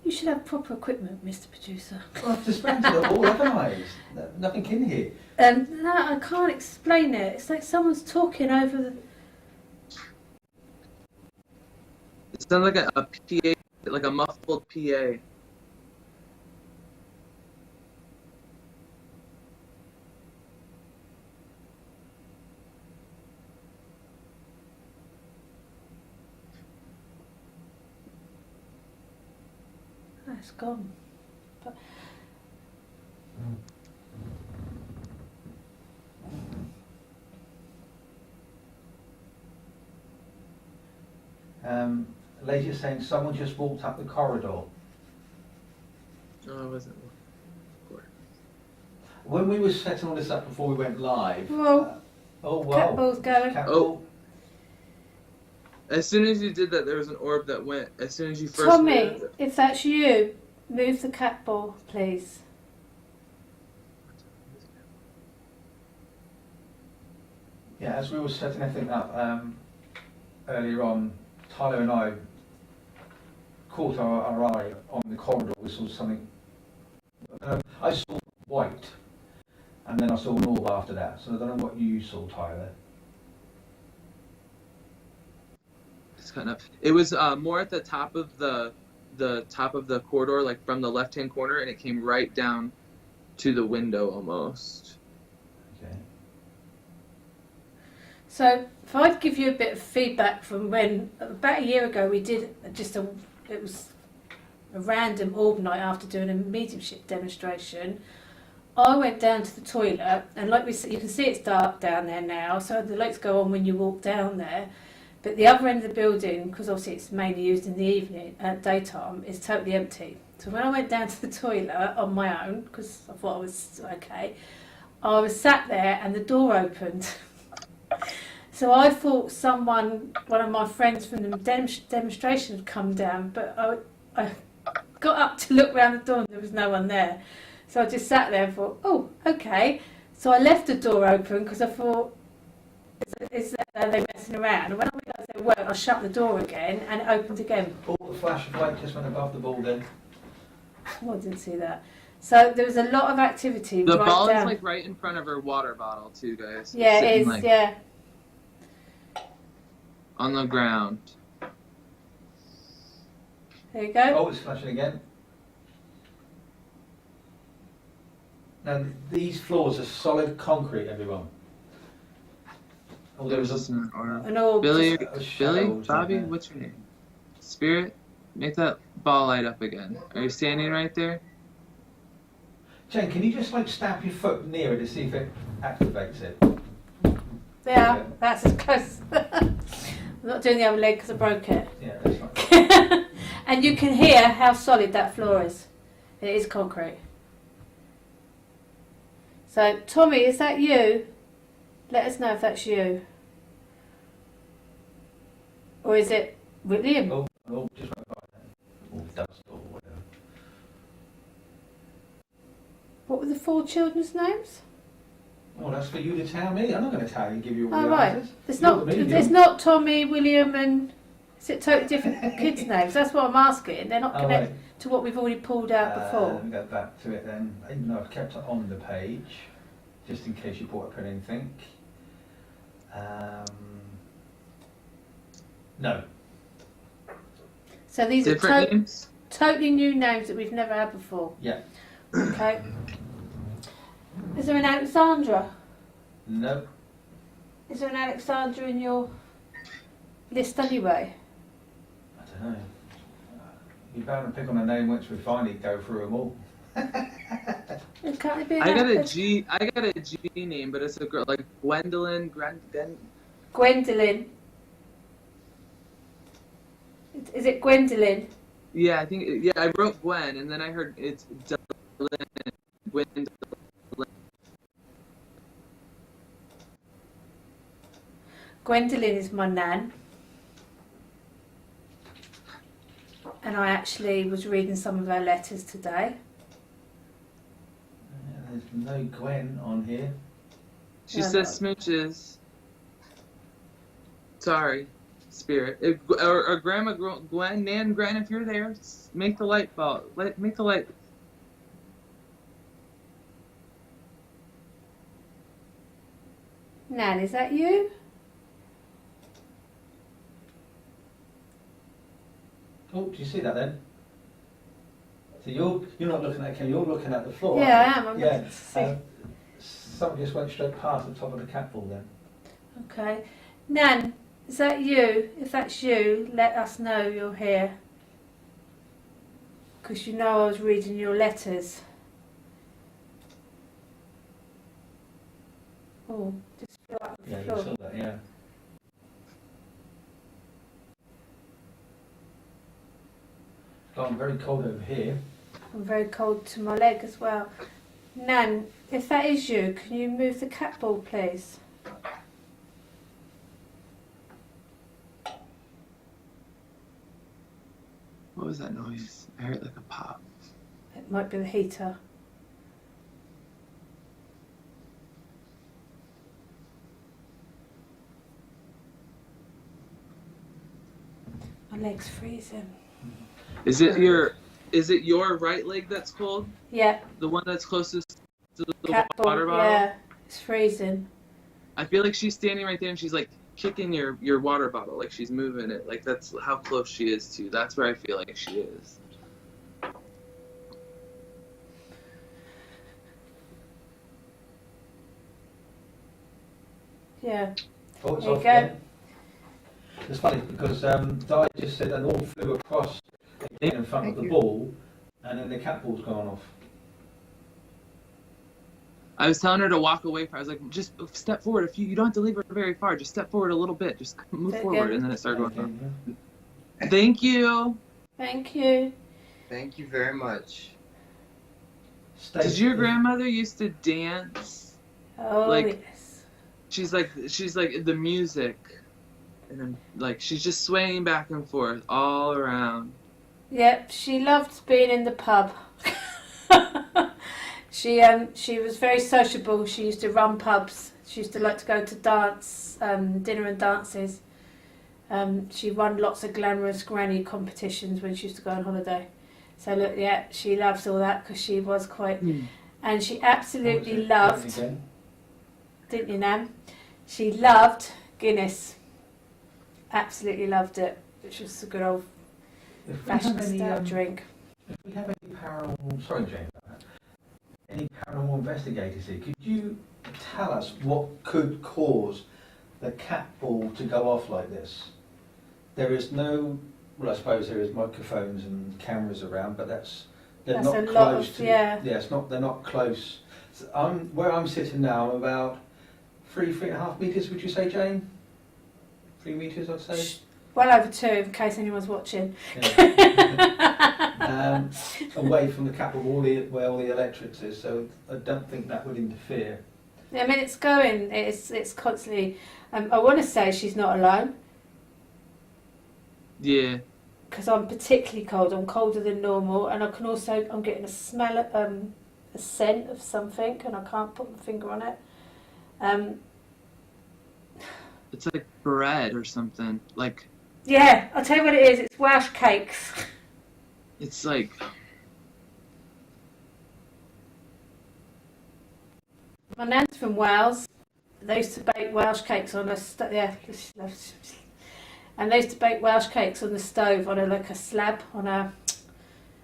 You should have proper equipment, Mr. Producer. Well, I've just rented it all, haven't I? There's nothing in here. No, I can't explain it. It's like someone's talking over the. It sounds like a PA, like a muffled PA. Oh, it's gone. But Lady's saying someone just walked up the corridor. No, I wasn't. When we were setting all this up before we went live. Whoa. Oh wow. Cat ball's going. Cat Oh. ball. As soon as you did that, there was an orb that went. As soon as you first. Tommy, moved it. if that's you, move the cat ball, please. Yeah, as we were setting everything up earlier on, Tyler and I caught our eye on the corridor. We saw something. I saw white, and then I saw an orb after that. So I don't know what you saw, Tyler. It's kind of. It was more at the top of the top of the corridor, like from the left-hand corner, and it came right down to the window almost. Okay. So, if I give you a bit of feedback from when about a year ago we did it was a random orb night after doing a mediumship demonstration. I went down to the toilet, and like you can see it's dark down there now, so the lights go on when you walk down there. But the other end of the building, because obviously it's mainly used in the evening, daytime, is totally empty. So when I went down to the toilet on my own, because I thought I was okay, I was sat there and the door opened. So I thought one of my friends from the demonstration had come down, but I got up to look round the door and there was no one there. So I just sat there and thought, oh, okay. So I left the door open because I thought, are they messing around? And when I realised they weren't, I shut the door again and it opened again. Oh, the flash of light just went above the ball then. Oh, I didn't see that. So there was a lot of activity. The right ball down. is like right in front of her water bottle too, guys. Yeah, Sitting, it is. like, Yeah. on the ground. There you go. Oh, it's flashing again. Now these floors are solid concrete, everyone. Oh, there was a An orb. Billy, shadow Billy, or Bobby, something. what's your name? Spirit, make that ball light up again. Are you standing right there? Jen, can you just like stamp your foot near it to see if it activates it? Yeah, that's as close. I'm not doing the other leg because I broke it. Yeah, that's fine. And you can hear how solid that floor is. It is concrete. So, Tommy, is that you? Let us know if that's you. Or is it William? Oh, just went by then. Or dust or whatever. What were the 4 children's names? Oh, that's for you to tell me. I'm not going to tell you, give you all Oh, the right. answers. It's You're not. the medium. It's not Tommy, William, and is it totally different kids' names? That's what I'm asking. They're not Oh, connected. right. to what we've already pulled out before? Let me go back to it then. Even though I've kept it on the page, just in case you brought up anything. No. So these Different are names? totally new names that we've never had before. Yeah. Okay. Is there an Alexandra? No. Is there an Alexandra in your list anyway? I don't know. You're bound to pick on a name once we finally go through them all. Can't it be an I got a Alex- G name, but it's a girl, like Gwendolyn. Gwendolyn. Is it Gwendolyn? Yeah, I think. Yeah, I wrote Gwen, and then I heard it's Dylan. Gwendolyn. Gwendolyn is my nan. And I actually was reading some of her letters today. There's no Gwen on here. She No, says no. smooches. Sorry, Spirit. Or Grandma Gwen, Nan Gwen, if you're there, make the light bulb. Make the light. Nan, is that you? Oh, do you see that then? So you're not looking at the camera, you're looking at the floor. Yeah, aren't I am. I'm you? Yeah. looking to see. Somebody just went straight past the top of the cat ball then. Okay. Nan, is that you? If that's you, let us know you're here. Because you know I was reading your letters. Oh, just feel like the Yeah, you floor. saw that, yeah. It's gone very cold over here. I'm very cold to my leg as well. Nan, if that is you, can you move the cat ball, please? What was that noise? I heard like a pop. It might be the heater. My leg's freezing. Is it your right leg that's cold? Yeah, The one that's closest to the cat ball. water bottle? Yeah, it's freezing. I feel like she's standing right there and she's like kicking your water bottle, like she's moving it. Like that's how close she is to. That's where I feel like she is. Yeah. Oh, it's There you off go. again. It's funny because Di just said an all flew across again in front of the ball and then the cat ball's gone off. I was telling her to walk away from. I was like, just step forward. If you don't have to leave her very far, just step forward a little bit. Just move There you forward, go. and then it started going off. Yeah. Thank you. Thank you. Thank you very much. Did your grandmother used to dance? Oh, Like- yes. She's like the music, and then like she's just swaying back and forth all around. Yep, she loved being in the pub. She was very sociable. She used to run pubs. She used to like to go to dinner and dances. She won lots of glamorous granny competitions when she used to go on holiday. So look, yeah, she loves all that because she was quite, and she absolutely loved, didn't you, Nan? She loved Guinness. Absolutely loved it, which was a good old fashioned stout drink. If we have any paranormal, sorry Jane, any paranormal investigators here, could you tell us what could cause the cat ball to go off like this? There is no, well I suppose there is microphones and cameras around, but they're That's not a close lot of, to, yeah. they're not close. So where I'm sitting now, I'm about 3.5 metres, would you say, Jane? 3 metres, I'd say. Well over 2, in case anyone's watching. Yeah. Away from the cat ball, where all the electrics is, so I don't think that would interfere. I mean, it's going. It's constantly. I want to say she's not alone Yeah. because I'm particularly cold. I'm colder than normal, and I'm getting a smell, a scent of something, and I can't put my finger on it. It's like bread or something. Like Yeah, I'll tell you what it is. It's Welsh cakes. It's like, My nan's from Wales. They used to bake Welsh cakes on a and they used to bake Welsh cakes on the stove on a slab, on a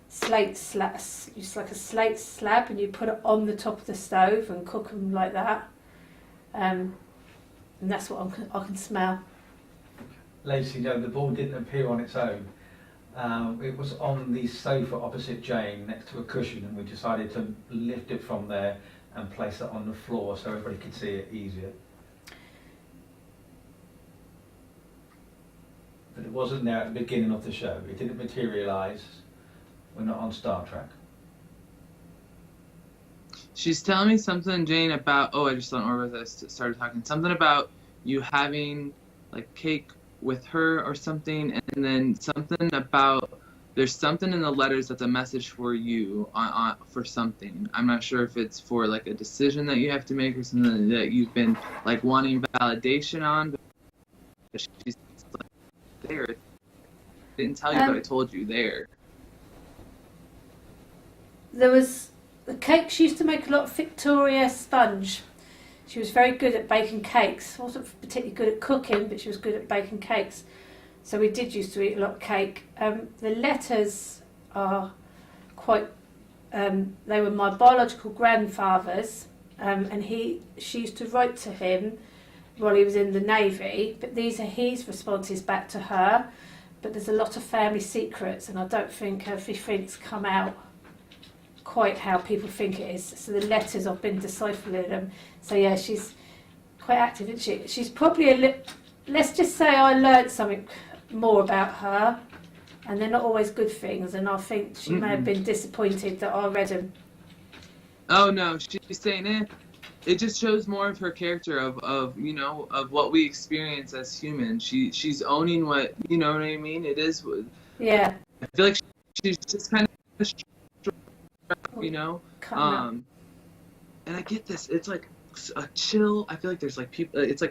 slate slab, just like a slate slab, and you put it on the top of the stove and cook them like that. And that's what I can smell. Lacey, no, the ball didn't appear on its own. It was on the sofa opposite Jane next to a cushion, and we decided to lift it from there and place it on the floor so everybody could see it easier. But it wasn't there at the beginning of the show. It didn't materialise. We're not on Star Trek. she's telling me something, Jane, about, I just don't remember as I started talking, something about you having like cake with her or something, and then something about there's something in the letters that's a message for you for something. I'm not sure if it's for like a decision that you have to make or something that you've been like wanting validation on. But she's like, there. I didn't tell you, but I told you there. There was the cake. She used to make a lot of Victoria sponge. She was very good at baking cakes. Wasn't particularly good at cooking, but she was good at baking cakes. So we did used to eat a lot of cake. The letters are quite. They were my biological grandfather's, and she used to write to him while he was in the Navy. But these are his responses back to her. But there's a lot of family secrets, and I don't think everything's come out quite how people think it is. So the letters, I've been deciphering them. So yeah, she's quite active, isn't she? She's probably let's just say I learned something more about her, and they're not always good things, and I think she may have been disappointed that I read them. Oh no, she's saying it just shows more of her character of you know, of what we experience as humans. She's owning what, you know what I mean? It is. Yeah. I feel like she's just kind of, you know, and I get this. It's like a chill. I feel like there's like people. It's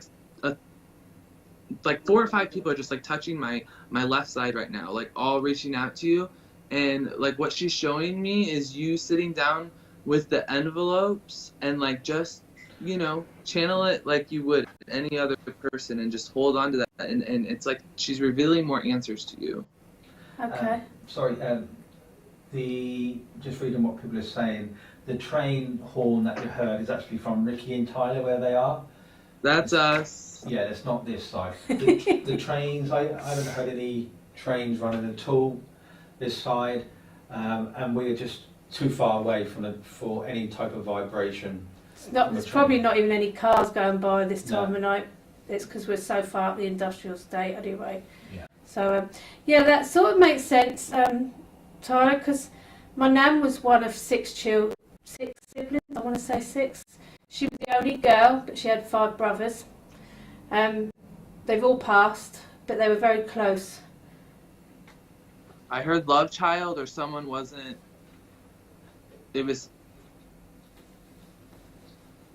like 4 or 5 people are just like touching my left side right now, like all reaching out to you, and like what she's showing me is you sitting down with the envelopes and like just, you know, channel it like you would any other person and just hold on to that, and it's like she's revealing more answers to you. Okay. Sorry, just reading what people are saying, the train horn that you heard is actually from Ricky and Tyler, where they are. That's us. Yeah, it's not this side. The trains, I haven't heard any trains running at all this side, and we're just too far away for any type of vibration. There's probably not even any cars going by this time of night. It's because we're so far up the industrial state anyway. Yeah. So, yeah, that sort of makes sense, Tyler, because my nan was one of 6 siblings, I want to say 6. She was the only girl, but she had 5 brothers. They've all passed, but they were very close. I heard love child, or someone wasn't. It was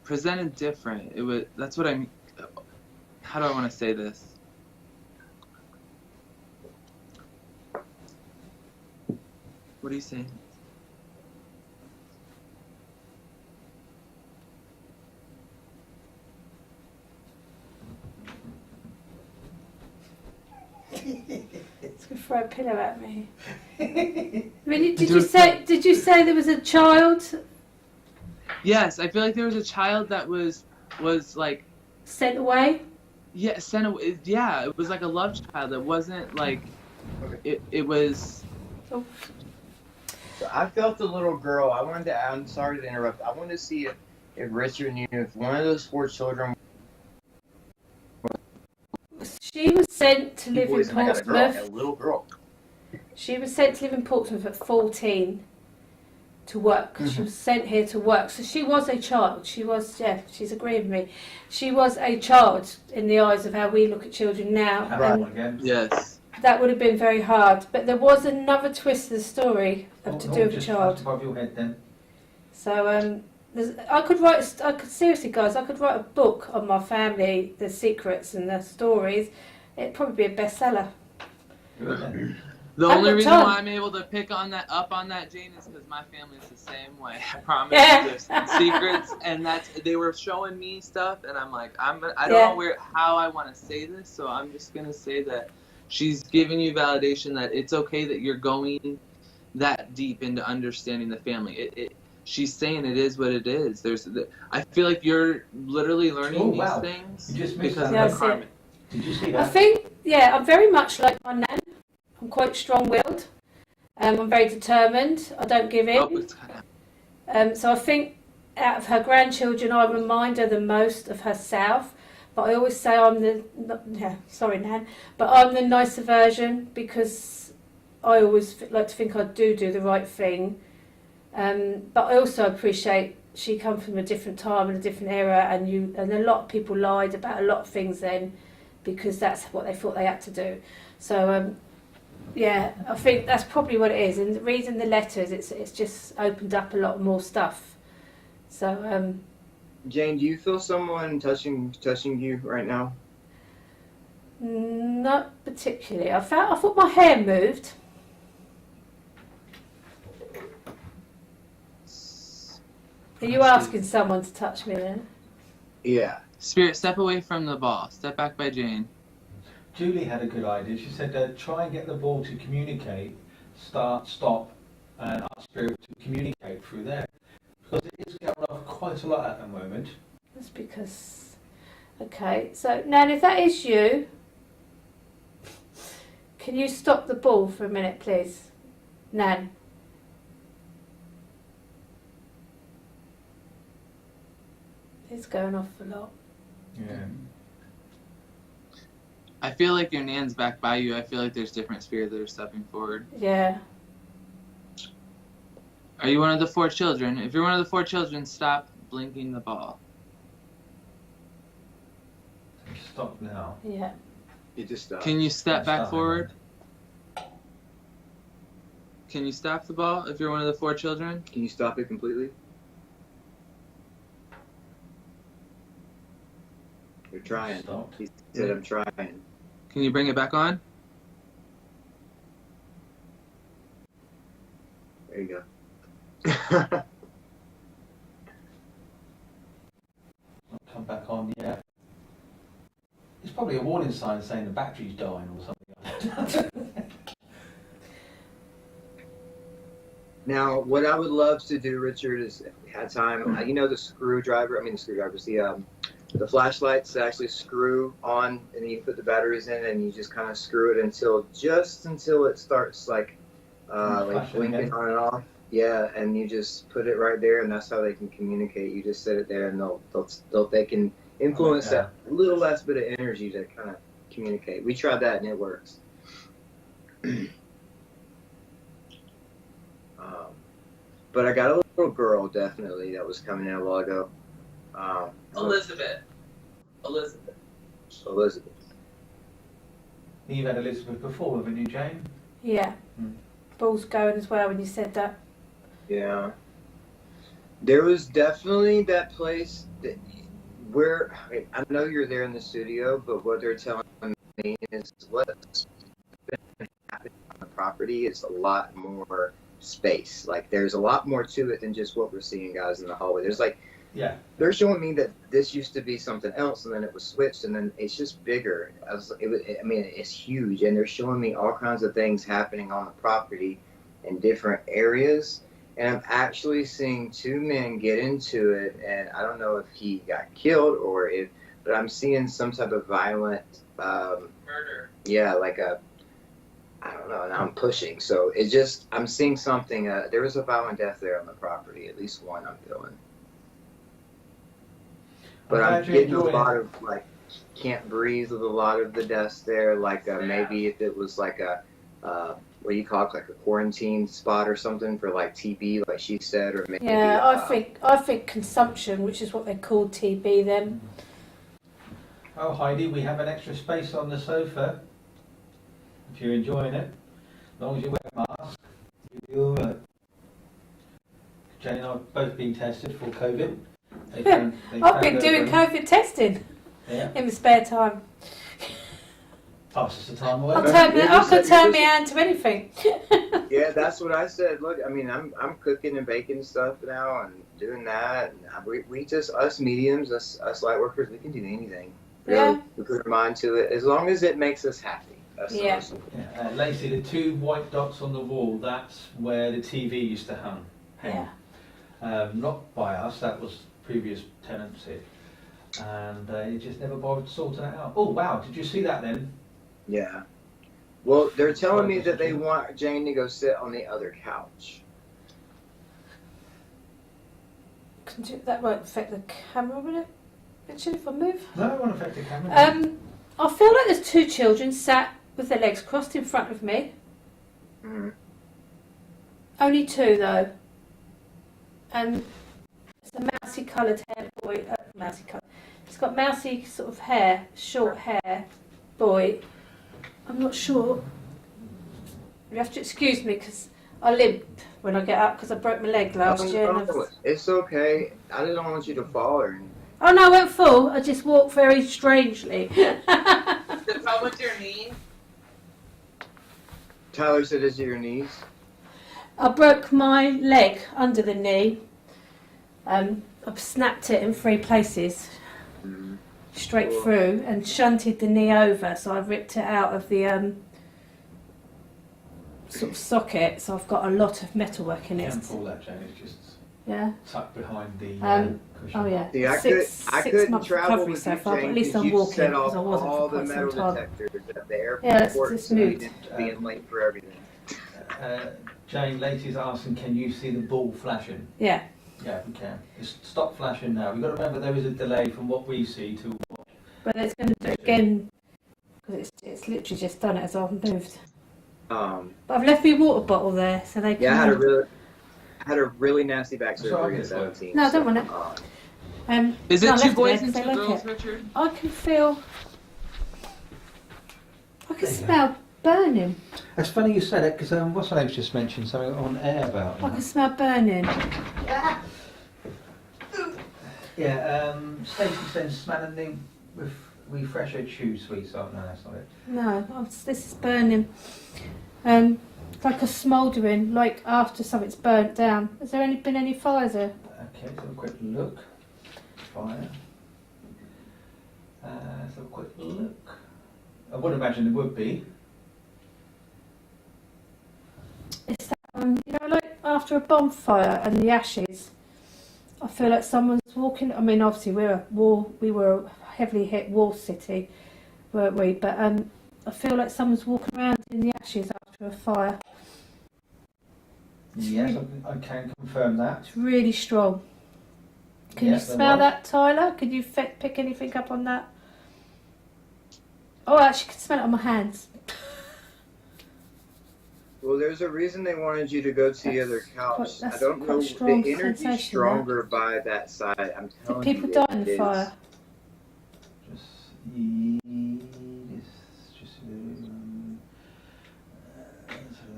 presented different. It was. That's what I'm. How do I want to say this? What are you saying? It's going to throw a pillow at me. Did you say there was a child? Yes, I feel like there was a child that was like sent away. Yeah, sent away. Yeah, it was like a love child. It wasn't like it was. Oh. So I felt the little girl. I'm sorry to interrupt. I wanted to see if Richard knew if one of those 4 children. She was sent to live in Portsmouth. A little girl. She was sent to live in Portsmouth at 14 to work. She was sent here to work. So she was a child. She was, she's agreeing with me. She was a child in the eyes of how we look at children now. Again. Yes. That would have been very hard. But there was another twist to the story to do with a child. Above your head then. So seriously, guys, I could write a book on my family, the secrets and the stories. It'd probably be a bestseller. The I've only got reason time. why I'm able to pick on that, Jane, is because my family is the same way. I promise Yeah. you, there's some secrets, and they were showing me stuff, and I'm like, I don't Yeah. know how I want to say this, so I'm just gonna say that she's giving you validation that it's okay that you're going that deep into understanding the family. She's saying it is what it is. I feel like you're literally learning Oh, these wow. things You just missed because that. Yeah, I of see the karma. it. Did you see I that? think, yeah, I'm very much like my nan. I'm quite strong-willed. I'm very determined. I don't give Oh, in. it's kind of, So I think out of her grandchildren, I remind her the most of herself. But I always say I'm sorry, Nan, but I'm the nicer version because I always like to think I do the right thing. But I also appreciate she come from a different time and a different era, and a lot of people lied about a lot of things then because that's what they thought they had to do. So yeah, I think that's probably what it is. And reading the letters, it's just opened up a lot more stuff. So Jane, do you feel someone touching you right now? not particularly. I thought my hair moved. Are you asking someone to touch me then? Yeah. Spirit, step away from the ball. Step back by Jane. Julie had a good idea. She said, try and get the ball to communicate, start, stop, and ask Spirit to communicate through there. Because it is going off quite a lot at the moment. That's because... Okay, so Nan, if that is you, can you stop the ball for a minute, please? Nan. It's going off a lot. Yeah. I feel like your nan's back by you. I feel like there's different spirits that are stepping forward. Yeah. Are you one of the 4 children? If you're one of the 4 children, stop blinking the ball. Stop now. Yeah. You just stop. Can you step back Stop. forward? Can you stop the ball if you're one of the 4 children? Can you stop it completely? You're trying. Stopped. He said, I'm trying. Can you bring it back on? There you go. Not come back on yet. It's probably a warning sign saying the battery's dying or something like that. Now, what I would love to do, Richard, is if we had time, you know the flashlights actually screw on, and then you put the batteries in, and you just kind of screw it until it starts like blinking again. on and off. Yeah, and you just put it right there, and that's how they can communicate. You just set it there, and they can influence that little last bit of energy to kind of communicate. We tried that, and it works. But I got a little girl, definitely, that was coming in a while ago. Elizabeth. You've had Elizabeth before, haven't you, Jane? Yeah. Ball's going as well when you said that. Yeah. There was definitely that place where, I know you're there in the studio, but what they're telling me is what's been happening on the property is a lot more space. Like, there's a lot more to it than just what we're seeing, guys, in the hallway. There's like, Yeah. they're showing me that this used to be something else, and then it was switched, and then it's just bigger. It's huge, and they're showing me all kinds of things happening on the property in different areas. And I'm actually seeing 2 men get into it, and I don't know if he got killed but I'm seeing some type of violent Murder. Yeah, I don't know. Now I'm pushing, so I'm seeing something. There was a violent death there on the property, at least one I'm feeling. But I'm getting a lot of can't breathe with a lot of the deaths there. Maybe if it was like a what do you call it, like a quarantine spot or something for like TB, like she said, or maybe. Yeah, I think consumption, which is what they call TB then. Oh, Heidi, we have an extra space on the sofa. If you're enjoying it, as long as you wear a mask, you'll be all right. Jane and I have both been tested for COVID. I've been doing COVID testing in my spare time. Passes the time away. I could turn my hand to anything. Yeah, that's what I said. Look, I mean, I'm cooking and baking stuff now and doing that. And we just, us mediums, us light workers, we can do anything. Really, Yeah. we put our mind to it as long as it makes us happy. That's the Yeah. most important. Yeah, Lacey, the two white dots on the wall, that's where the TV used to hang. Yeah. Not by us, that was previous tenancy. And you just never bothered sorting it out. Oh, wow, did you see that then? Yeah. Well, they're telling me that they want Jane to go sit on the other couch. That won't affect the camera, will it? Richard, if I move? No, it won't affect the camera. I feel like there's two children sat with their legs crossed in front of me. Mm. Only two though. And it's a mousy coloured hair boy. Mousy colour. He's got mousy sort of hair, short hair boy. I'm not sure. You have to excuse me because I limp when I get up because I broke my leg last year. And It's okay. I didn't want you to fall or anything. oh no, I won't fall. I just walk very strangely. How much your knee? Tyler said, "Is it your knees?" I broke my leg under the knee. I've snapped it in 3 places, straight through, and shunted the knee over. So I've ripped it out of the sort of socket. So I've got a lot of metalwork in You it. can't pull that, Jane, it's just Yeah. tucked behind the cushion. Oh yeah. See, I six couldn't months travel recovery with so you, far, but Jane, at least 'cause I'm you walking set because off I wasn't all for the quite metal some time. detectors at the airport. Yeah, it's so moot. being late for everything. Jane, Lacey's asking, can you see the ball flashing? Yeah. Yeah, we can. Just stop flashing now. You've got to remember there is a delay from what we see to what... But it's going to do it again because it's literally just done it as I've moved. But I've left my water bottle there, so they can. Yeah, I had a really nasty back surgery at 17. No, I don't want it. Is no, it I 2 left boys there and 'cause 2 they girls, like it. Richard? I can feel. I can There you smell burning. It's funny you said it because what's her name's just mentioned something on air about I can smell burning. Yeah, Stacey says smelling the refresher chew sweets. Oh no, that's not it. No, this is burning. Like a smouldering, like after something's burnt down. Has there been any fires there? Okay, let's have a quick look. Fire. Let's have a quick look. I would imagine there would be. It's that you know, like after a bonfire and the ashes. I feel like someone's walking. I mean, obviously we were a heavily hit war city, weren't we? But I feel like someone's walking around in the ashes after a fire. Yes, I can confirm that. It's really strong. Can Yes, you smell that, Tyler? Could you pick anything up on that? Oh, I actually can smell it on my hands. Well, there's a reason they wanted you to go to the other couch. I don't know. The energy's sensation, stronger by that side. I'm telling Did you. people die in the fire?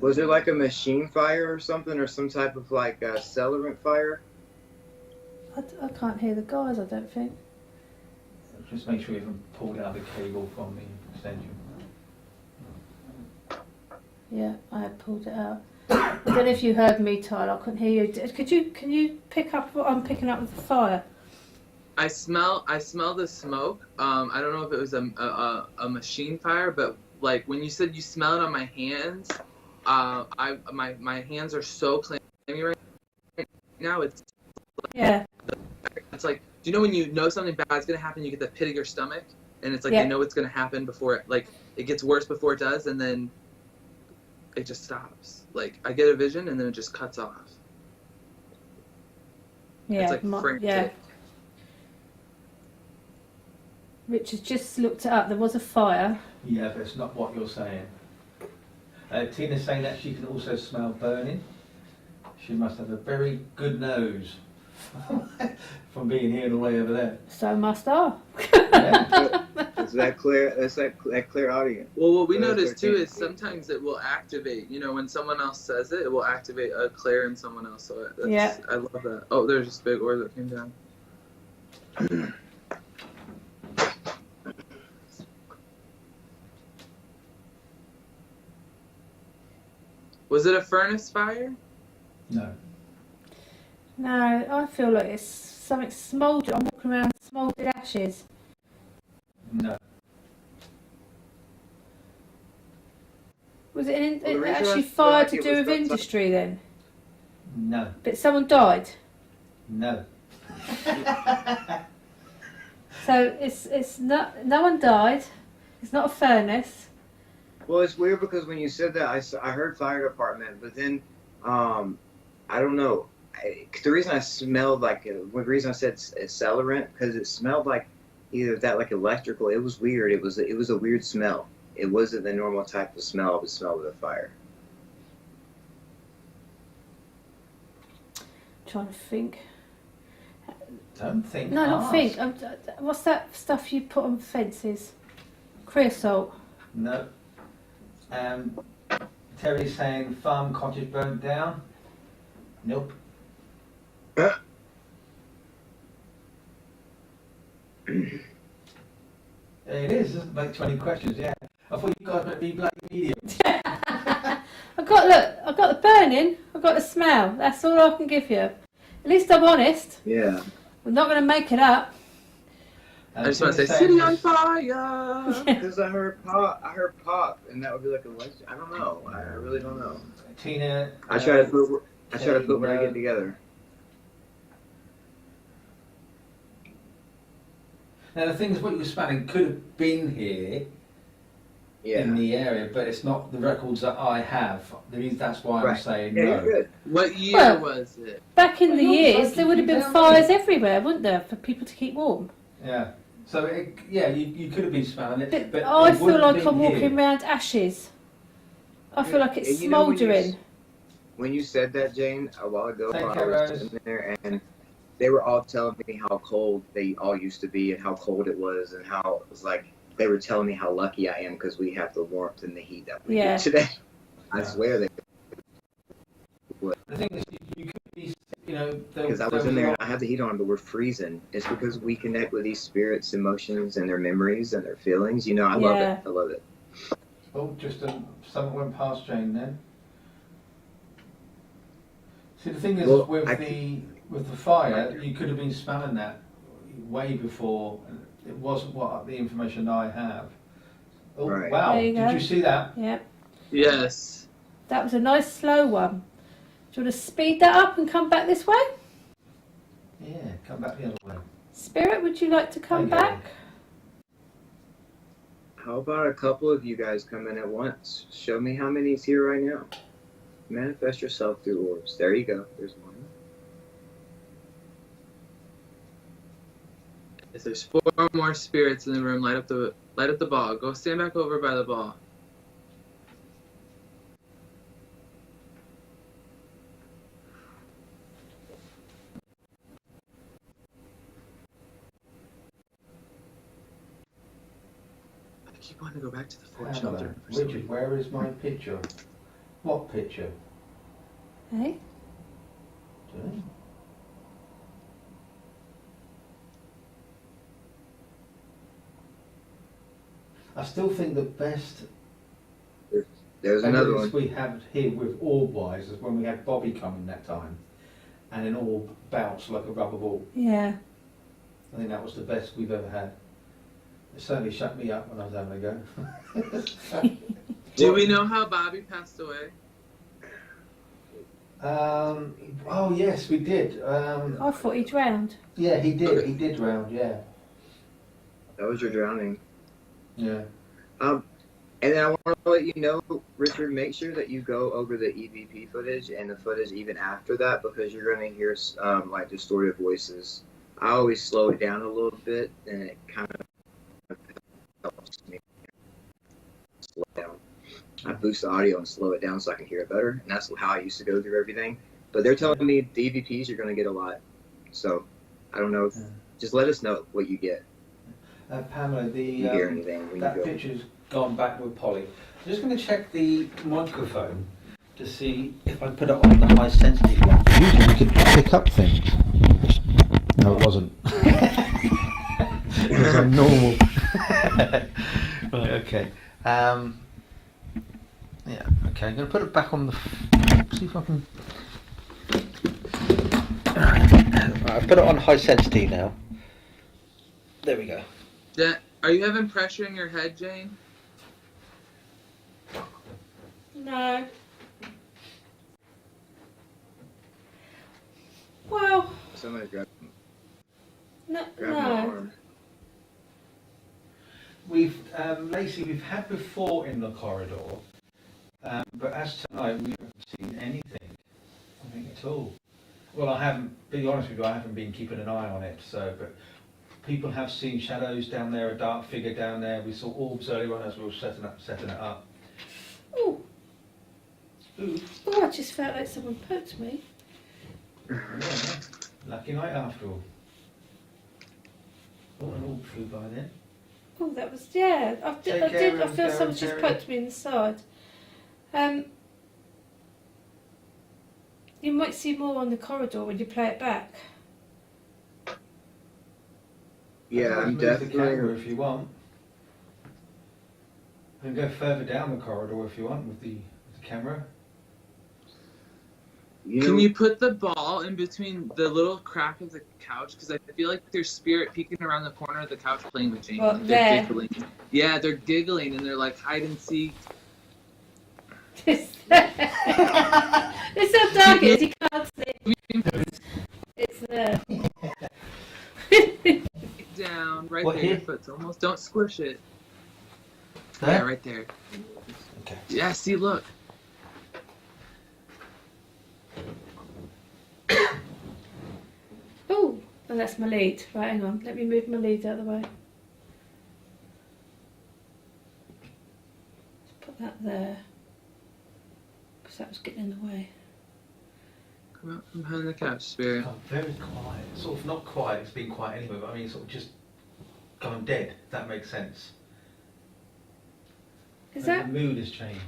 Was there like a machine fire or something, or some type of like accelerant fire? I can't hear the guys, I don't think. Just make sure you haven't pulled out the cable from the extension. Yeah, I had pulled it out. I don't know if you heard me, Tyler. I couldn't hear you. Can you pick up what I'm picking up with the fire? I smell the smoke. I don't know if it was a machine fire, but like when you said you smell it on my hands, my hands are so clammy right now. It's like, do you know when you know something bad's gonna happen, you get the pit of your stomach, and it's like you know it's gonna happen before it gets worse before it does, and then it just stops. Like I get a vision and then it just cuts off. Yeah, it's like frantic. Richard just looked it up. There was a fire. Yeah, but it's not what you're saying. Tina's saying that she can also smell burning. She must have a very good nose from being here and all the way over there. So must I. Yeah. Is that clear? That's that clear audience. Well, what we noticed too is sometimes it will activate. You know, when someone else says it, it will activate a Claire in someone else. So I love that. Oh, there's this big order that came down. Was it a furnace fire? No. No, I feel like it's something smouldered. I'm walking around smouldered ashes. No. Was it Well, the reason actually I feel fire like to it do was with outside- industry then? No. But someone died. No. So it's not. No one died. It's not a furnace. Well, it's weird because when you said that, I heard fire department, but then, I don't know. The reason I smelled like, the reason I said accelerant, because it smelled like either that, like electrical. It was weird. It was a weird smell. It wasn't the normal type of smell I would smell with a fire. Trying to think. Don't think. No, not ask. think. What's that stuff you put on fences? Creosote. No. Terry's saying farm cottage burnt down. Nope. It is, doesn't make 20 questions, yeah. I thought you guys might be bloody mediums. I've got the burning. I've got the smell. That's all I can give you. At least I'm honest. Yeah. We're not going to make it up. I just want to say, Tim's city saying on this- fire. Because I heard pop, and that would be like a legend. I don't know. I really don't know. Tina. I try to put what I no. get together. Now the thing is, what you're spanning could have been here Yeah. in the area, but it's not the records that I have. That's why I'm Right. saying Yeah, no. you're good. What year Well- was it? Back in the Well, you're years, fucking there would have been down fires there. everywhere, wouldn't there, for people to keep warm? Yeah. So you could have been smelling it, But but I it feel wouldn't like have I'm been walking here. around ashes. I feel like it's And you know when you smouldering. When you said that, Jane, a while ago, Thank while you, I was Rose. sitting there, and they were all telling me how cold they all used to be, and how cold it was, and how it was like they were telling me how lucky I am because we have the warmth and the heat that we Yeah. do today. I Yeah. swear they. The thing is, you could be, Because I was in there and I had the heat on, but we're freezing. It's because we connect with these spirits, emotions, and their memories and their feelings. I love Yeah. it. I love it. Oh, just something went past Jane then. See, the thing is, Well, with I the fire, you could have been smelling that way before. It wasn't what the information I have. Oh, Right. wow! There you Did go. you see that? Yeah, Yes. that was a nice slow one. Do you want to speed that up and come back this way? Yeah, come back the other way. Spirit, would you like to come Okay. back? How about a couple of you guys come in at once? Show me how many's here right now. Manifest yourself through orbs. There you go. There's one. If there's 4 more spirits in the room, light up the ball. Go stand back over by the ball. I keep wanting to go back to the fort Hang on shelter. then. for some Richard, reason. where is my picture? What picture? Hey? Dunno. I still think the best There's another evidence one. we have here with orb-wise is when we had Bobby coming that time, and an orb bounced like a rubber ball. Yeah. I think that was the best we've ever had. It certainly shut me up when I was having a go. Do we know how Bobby passed away? Oh yes, we did. I thought he drowned. Yeah, he did. He did drown. Yeah, That was your drowning. yeah. And then I want to let you know, Richard, make sure that you go over the EVP footage and the footage even after that, because you're going to hear like distorted voices. I always slow it down a little bit, and it kind of helps me slow it down. I boost the audio and slow it down so I can hear it better, and that's how I used to go through everything. But they're telling me the EVPs you're going to get a lot, so I don't know. Yeah. Just let us know what you get. Pamela, If you hear the anything when you that go. picture's gone back with Polly. I'm just going to check the microphone to see if I put it on the high sensitive one. Usually we could pick up things. No, it wasn't. It was on normal. Right, okay. Yeah, Okay, I'm going to put it back on the. See if I can. Right, I've put it on high sensitivity now. There we go. Yeah. Are you having pressure in your head, Jane? No. Well, Somebody grab no. my No. arm. We've Lacey, we've had before in the corridor, but as tonight we haven't seen anything at all. Well, I haven't. Be honest with you, I haven't been keeping an eye on it. So, but people have seen shadows down there, a dark figure down there. We saw orbs earlier on as we were setting it up. Oh, Ooh, I just felt like someone poked me. yeah, lucky night after all. Oh, an orb flew by then. Oh, that was, yeah. I feel someone just poked me in the side. You might see more on the corridor when you play it back. Yeah, I'm move the camera definitely. if you want. And go further down the corridor if you want with the camera. Can you put the ball in between the little crack of the couch? Because I feel like there's spirit peeking around the corner of the couch playing with Jane. What, Like they're there? giggling. Yeah, they're giggling and they're like hide and seek. It's so dark it is, you can't see. It's there. Down, right What, there. here? Your foot's almost. Don't squish it. There? Yeah, right there. Okay. Yeah, see, look. Oh, and that's my lead. Right, hang on. Let me move my lead out of the way. Put that there. Because that was getting in the way. Come out from behind the couch, spirit. Oh, very quiet. Sort of not quiet, it's been quiet anyway, but I mean sort of just gone dead, if that makes sense. Is Maybe that... the mood has changed.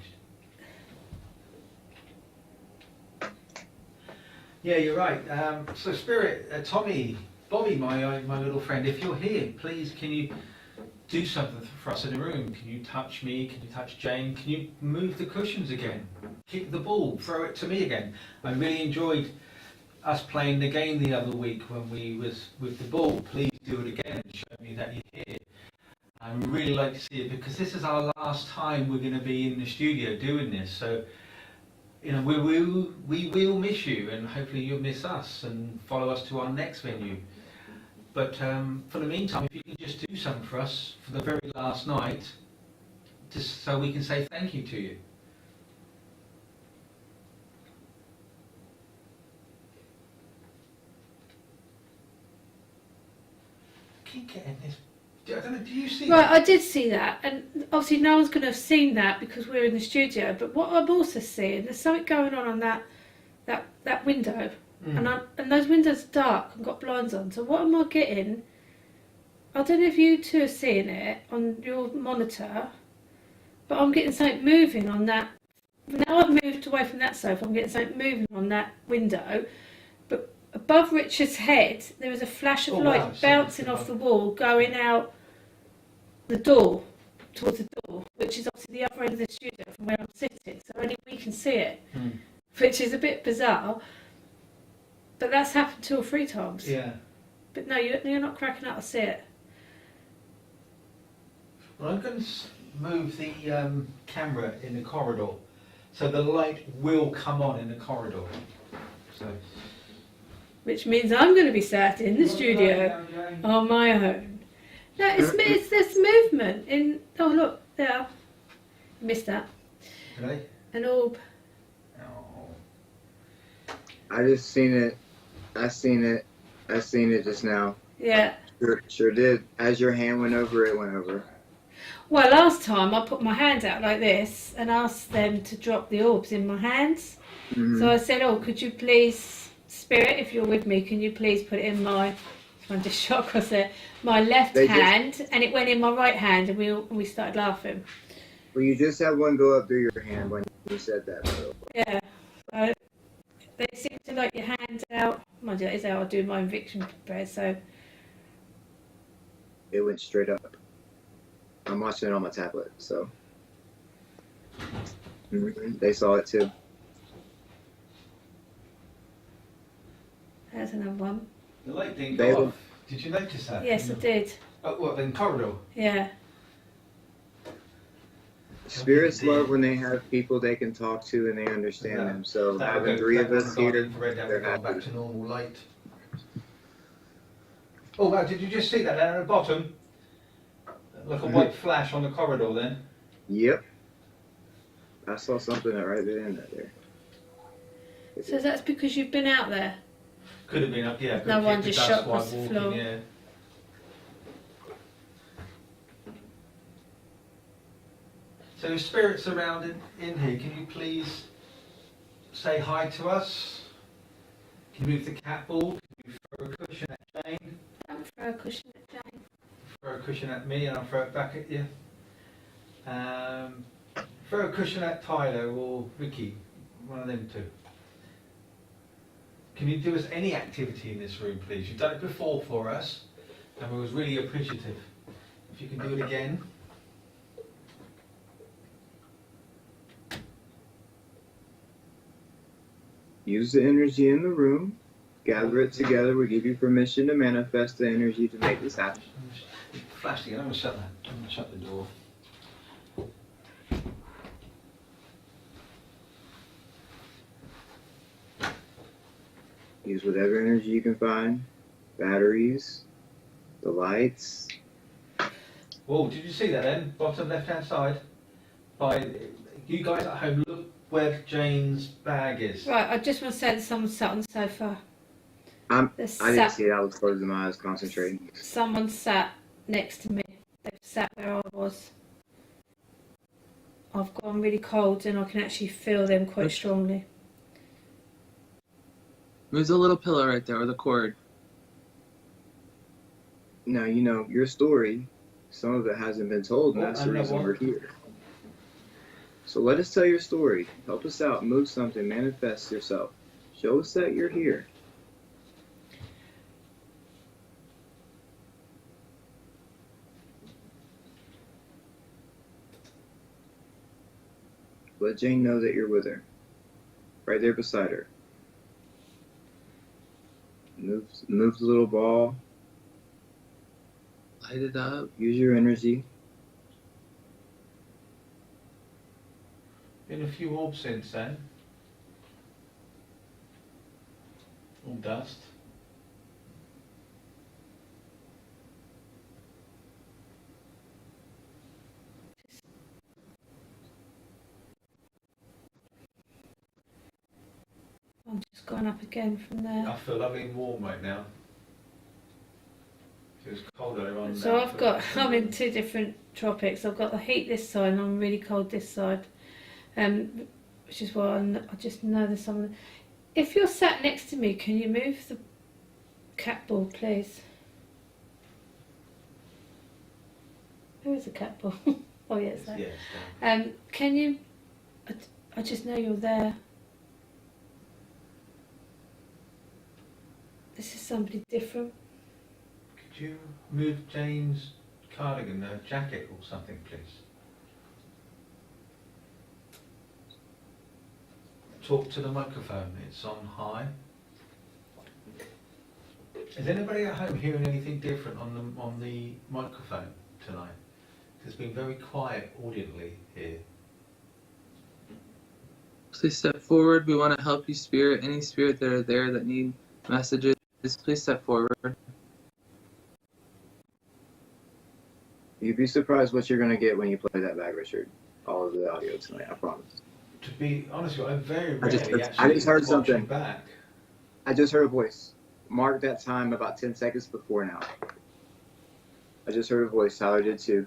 Yeah, you're right. So Spirit, Tommy, Bobby, my little friend, if you're here, please can you do something for us in the room? Can you touch me? Can you touch Jane? Can you move the cushions again? Kick the ball, throw it to me again. I really enjoyed us playing the game the other week when we was with the ball. Please do it again and show me that you're here. I would really like to see it because this is our last time we're going to be in the studio doing this. So, you know, we will miss you and hopefully you'll miss us and follow us to our next venue. But for the meantime, if you can just do something for us for the very last night, just so we can say thank you to you. Keep getting this. I don't know, do you see Right, that? I did see that, and obviously no one's going to have seen that because we're in the studio. But what I'm also seeing, there's something going on that window, and those windows are dark and got blinds on. So what am I getting? I don't know if you two are seeing it on your monitor, but I'm getting something moving on that. Now I've moved away from that sofa, I'm getting something moving on that window. But above Richard's head, there was a flash of light bouncing off the wall, going out the door, towards the door, which is obviously the other end of the studio from where I'm sitting, so only we can see it, which is a bit bizarre. But that's happened 2 or 3 times. Yeah. But no, you're not cracking up, I see it. Well, I'm going to move the camera in the corridor, so the light will come on in the corridor. So. Which means I'm going to be sat in the studio on my own. No, it's this movement in. Oh look, there. Missed that. Really? An orb. Oh. I just seen it. I seen it just now. Yeah. Sure did. As your hand went over, it went over. Well, last time I put my hand out like this and asked them to drop the orbs in my hands. Mm-hmm. So I said, "Oh, could you please, Spirit, if you're with me, can you please put it in my?" I just shot across there. My left hand, and it went in my right hand, and we started laughing. Well, you just had one go up through your hand when you said that. So. Yeah. They seem to like your hand out. Mind you, that is how I do my eviction prayers. So. It went straight up. I'm watching it on my tablet, so. They saw it too. There's another one. The light didn't They go will- off. Did you notice that? Yes, I did. Oh, what, in corridor? Yeah. Spirits love when they have people they can talk to and they understand them. So having 3 of us here, they're gone back happy. to normal light. Oh wow, did you just see that there at the bottom? Like a white flash on the corridor then? Yep. I saw something right in there. So that's because you've been out there. Could have been up, yeah. No could one kick the just dust shot while across the walking, floor. Yeah. So if spirits around in here, can you please say hi to us? Can you move the cat ball? Can you throw a cushion at Jane? Don't throw a cushion at Jane. Throw a cushion at me and I'll throw it back at you. Throw a cushion at Tyler or Ricky, one of them two. Can you do us any activity in this room, please? You've done it before for us, and we was really appreciative. If you can do it again. Use the energy in the room. Gather it together. We give you permission to manifest the energy to make this happen. Flash again. I'm gonna shut that. I'm gonna shut the door. Use whatever energy you can find. Batteries, the lights. Whoa, did you see that then? Bottom left-hand side. By you guys at home, look where Jane's bag is. Right, I just want to say that someone sat on the sofa. I There's didn't see it. I was closing my eyes, concentrating. Someone sat next to me. They sat where I was. I've gone really cold and I can actually feel them quite strongly. There's a little pillow right there with a cord. Now, you know, your story, some of it hasn't been told, and Oh, that's I the know reason what. we're here. So let us tell your story. Help us out. Move something. Manifest yourself. Show us that you're here. Let Jane know that you're with her. Right there beside her. Move the little ball. Light it up. Use your energy. Been a few orbs since then. All dust. I'm just going up again from there. I feel lovely and warm right now. It was cold earlier on. So now I I've feel got, nice I'm and in warm. 2 different tropics. I've got the heat this side and I'm really cold this side. Which is why I just know there's someone. If you're sat next to me, can you move the cat ball, please? Where is the cat ball? Oh, yeah, it's there. Yeah, it's down. Can you? I just know you're there. This is somebody different. Could you move Jane's cardigan, her jacket or something, please? Talk to the microphone, it's on high. Is anybody at home hearing anything different on the microphone tonight? It's been very quiet audiently here. Please step forward. We want to help you, spirit. Any spirit that are there that need messages, please step forward. You'd be surprised what you're going to get when you play that back, Richard. All of the audio tonight, I promise. To be honest with you, I very I just rarely heard- actually I just heard watch something. it back. I just heard a voice. Mark that time about 10 seconds before now. I just heard a voice. Tyler did too.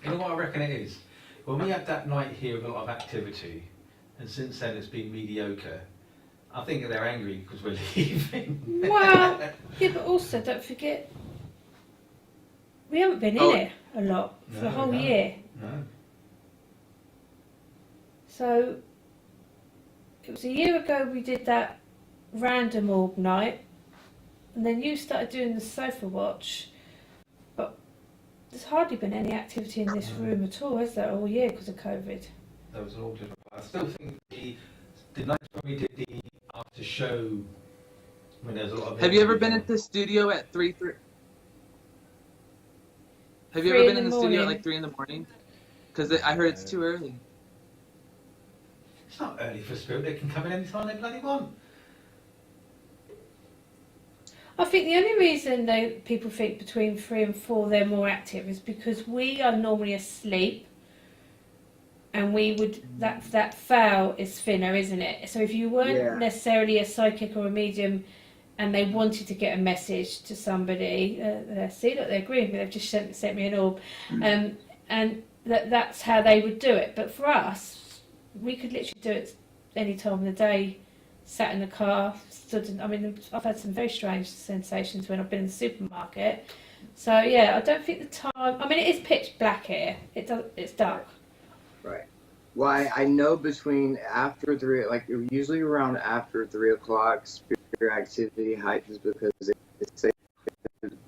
You know what I reckon it is? When we had that night here with a lot of activity, and since then it's been mediocre, I think they're angry because we're leaving. Well, yeah, but also don't forget, we haven't been in it a lot for the No, whole no. year. No. So it was a year ago we did that random orb night, and then you started doing the sofa watch, but there's hardly been any activity in this room at all, has there, all year because of COVID? That was all different. I still think the night when we did the after show, when there's a lot of. Have you ever been at the studio at 3? Have you 3 ever in been in the the studio at morning. like 3 in the morning? Because I heard it's too early. It's not early for Spirit. They can come in anytime they bloody want. I think the only reason people think between 3 and 4 they're more active is because we are normally asleep, and we would that foul is thinner, isn't it? So if you weren't necessarily a psychic or a medium, and they wanted to get a message to somebody, see, look, they're agreeing with me. They've just sent me an orb, and that's how they would do it. But for us, we could literally do it any time of the day. Sat in the car, I mean, I've had some very strange sensations when I've been in the supermarket. So yeah, I don't think the time. I mean, it is pitch black here. It's dark. Right. Well, I know between after 3, like usually around after 3 o'clock, spirit activity heightens because it's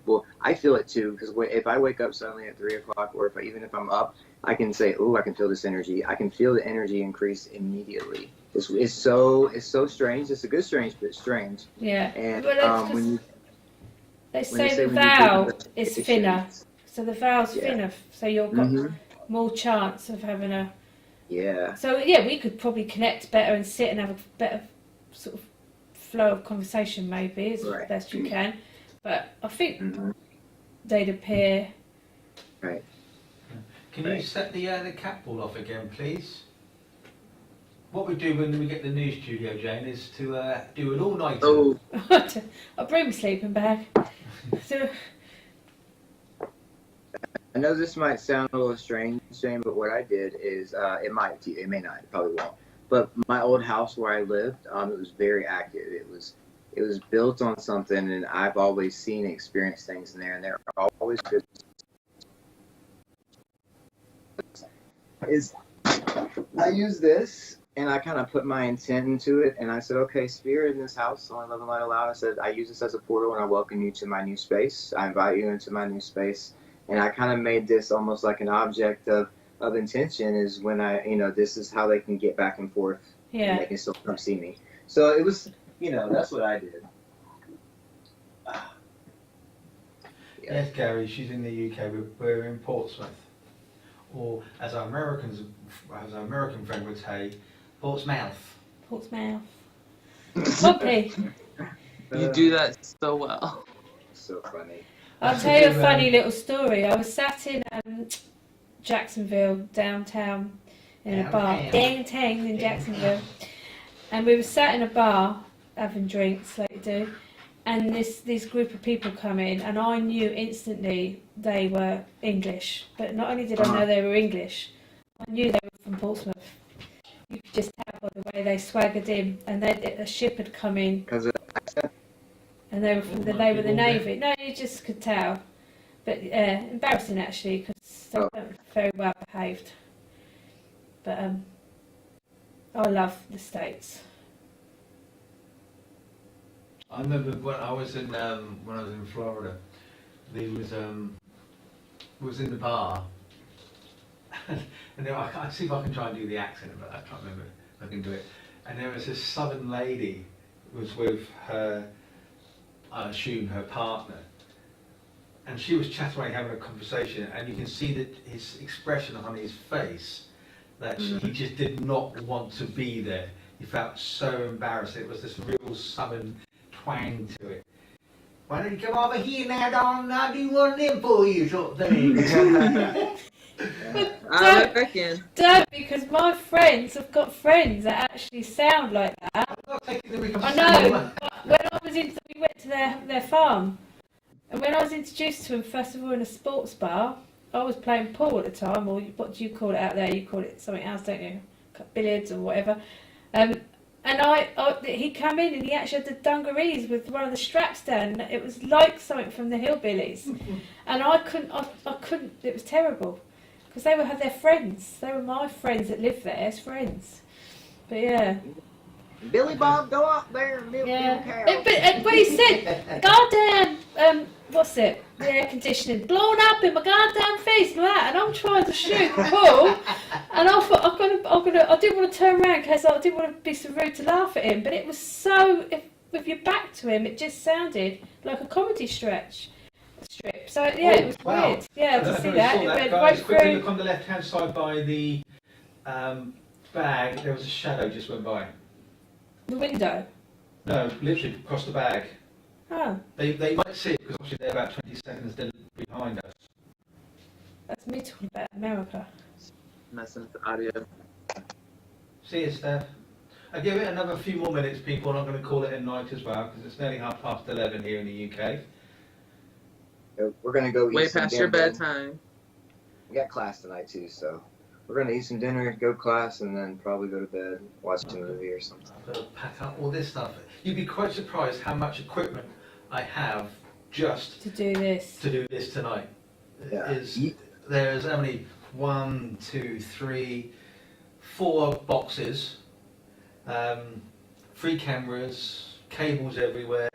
well, I feel it too, because if I wake up suddenly at 3 o'clock, or even if I'm up, I can say, "Oh, I can feel this energy." I can feel the energy increase immediately. It's so strange. It's a good strange, but it's strange. Yeah. And Well, they say the vowel is thinner, so the vowel's thinner, so you've got more chance of having a. Yeah. So yeah, we could probably connect better and sit and have a better sort of flow of conversation, maybe as best you can. But I think they'd appear. Right. Can you set the catball off again, please? What we do when we get the new studio, Jane, is to do an all-nighter. Oh. I'll bring my sleeping bag. So, I know this might sound a little strange, Jane, but what I did is, it may not, it probably won't. But my old house where I lived, it was very active. It was built on something, and I've always seen and experienced things in there, and they're always good. I use this, and I kind of put my intent into it, and I said, okay, spirit in this house, only love and light allowed. I said, I use this as a portal, and I welcome you to my new space. I invite you into my new space. And I kind of made this almost like an object of intention, is when this is how they can get back and forth. yeah. And they can still come see me. So it was, that's what I did. Yes, Gary, she's in the UK. We're in Portsmouth. Or as our American friend would say, Portsmouth. Portsmouth. Poppy. You do that so well. So funny. I'll tell you a funny little story. I was sat in Jacksonville, downtown, in a bar. Downtown in Jacksonville. And we were sat in a bar, having drinks like you do. And this group of people come in, and I knew instantly they were English. But not only did I know they were English, I knew they were from Portsmouth. You could just tell by the way they swaggered in, and a ship had come in. And they were from the Navy. No, you just could tell. But embarrassing actually, because they weren't very well behaved. But I love the States. I remember when I was in Florida, there was in the bar, and there, I see if I can try and do the accent, but I can't remember if I can do it. And there was this southern lady who was with her, I assume her partner, and she was chatting away, having a conversation, and you can see that his expression on his face, that he just did not want to be there. He felt so embarrassed. It was this real southern twang to it. Why don't you come over here now, darling? I'll do one of them for you, sort of thing. I reckon. Don't, because my friends have got friends that actually sound like that. I know. When we went to their farm, and when I was introduced to them, first of all in a sports bar, I was playing pool at the time, or what do you call it out there? You call it something else, don't you? Billiards or whatever. And he came in and he actually had the dungarees with one of the straps down. It was like something from the Hillbillies, and I couldn't. It was terrible, because they had their friends. They were my friends that lived there as friends. But yeah. Billy Bob, go up there and milk Yeah. them cows. But he said, goddamn, what's it? The air conditioning blown up in my goddamn face and that, and I'm trying to shoot Paul, and I thought I didn't want to turn around because I didn't want to be so rude to laugh at him, but it was so, with your back to him, it just sounded like a comedy strip. So yeah, it was weird. Yeah, to see that. It went right Quickly through look on the left-hand side by the bag. There was a shadow just went by. the window. No, literally across the bag. Oh, They might see it because obviously they're about 20 seconds behind us. that's me talking about America. Messing with the audio. See you, Steph. I'll give it another few more minutes, people. I'm not going to call it a night as well because it's nearly 11:30 here in the UK. We're gonna go eat Way some past your dinner. bedtime. We got class tonight too, so we're gonna eat some dinner, go to class, and then probably go to bed, watch a movie or something. I've got to pack up all this stuff. You'd be quite surprised how much equipment I have just To do this. to do this tonight. Yeah. There's how many? 1, 2, 3, 4 boxes, 3 cameras, cables everywhere,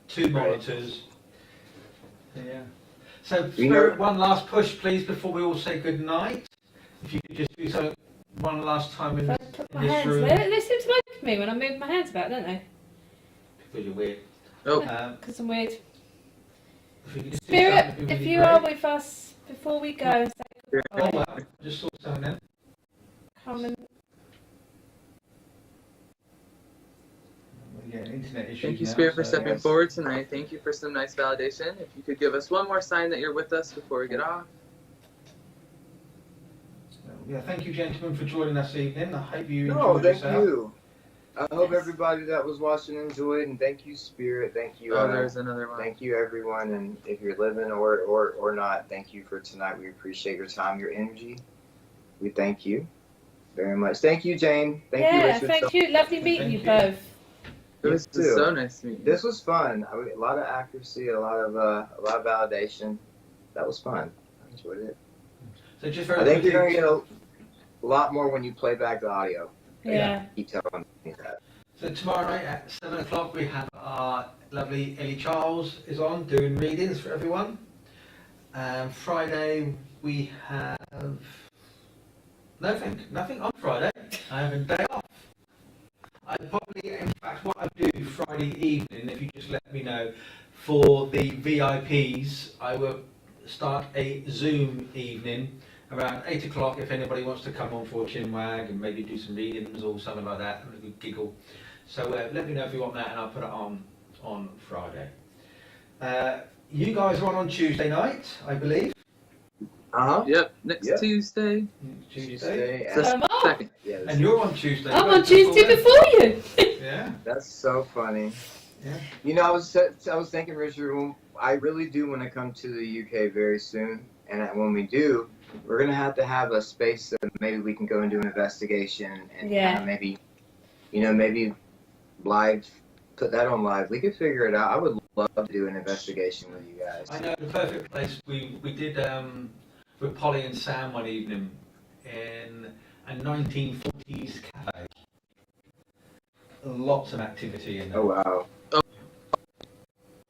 2 monitors. Yeah. So, Spirit, one last push, please, before we all say good night. If you could just do so one last time in, If I put my this hands room. there, they seem to like me when I move my hands about, don't they? Because you're weird. Oh. Because I'm weird. If you could just do Spirit, something, it would if be you great. are with us before we go and say Oh, goodbye, well, I just saw something then. come and We're getting internet issues Thank you, now, Spirit, for so- stepping forward tonight. Thank you for some nice validation. If you could give us one more sign that you're with us before we get off. Yeah, thank you, gentlemen, for joining us this evening. I hope you No, enjoyed thank yourself. you. I hope Yes. everybody that was watching enjoyed, and thank you, Spirit. Thank you. Oh, there's another one. Thank you, everyone, and if you're living or not, thank you for tonight. We appreciate your time, your energy. We thank you very much. Thank you, Jane. Thank you, yeah, Richard. thank you. Lovely meeting you Thank you. both. It was You too. so nice to meet you. This was fun. A lot of accuracy, a lot of validation. That was fun. I enjoyed it. So just very I think you're quickly, gonna get a lot more when you play back the audio. Yeah. Keep telling me that. so tomorrow night at 7 o'clock we have our lovely Ellie Charles is on doing readings for everyone. Friday we have nothing on Friday. I have a day off. I probably, in fact, what I do Friday evening, if you just let me know, for the VIPs, I will start a Zoom evening around 8 o'clock if anybody wants to come on for a chinwag and maybe do some readings or something like that, and a good giggle. So let me know if you want that and I'll put it on Friday. You guys are on Tuesday night, I believe. Yep, next Yep. Tuesday. Tuesday. The I'm on. second. Yeah, And you're on Tuesday. I'm right, on Tuesday before you. Yeah. that's so funny. Yeah. You know, I was thinking, Richard, I really do want to come to the UK very soon, and when we do, we're gonna have to have a space that maybe we can go and do an investigation and Yeah. kind of maybe live, put that on live. We could figure it out. I would love to do an investigation with you guys. I know the perfect place. We did with Polly and Sam one evening in a 1940s cafe. Lots of activity in there. Oh wow.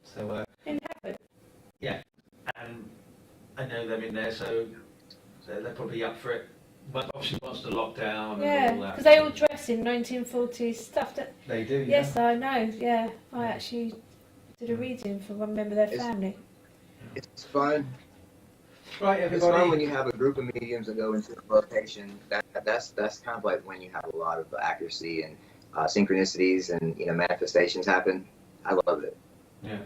So In heaven. and I know them in there, so they're probably up for it. But obviously once the lockdown Yeah, and all that. because they all dress in 1940s stuff. They do. Yes, I know. Yeah, I actually did a reading for one member of their It's- family. It's fun. Yeah. Right, It's fun when everybody. you have a group of mediums that go into a location. That's kind of like when you have a lot of accuracy and synchronicities and manifestations happen. I love it. Yeah.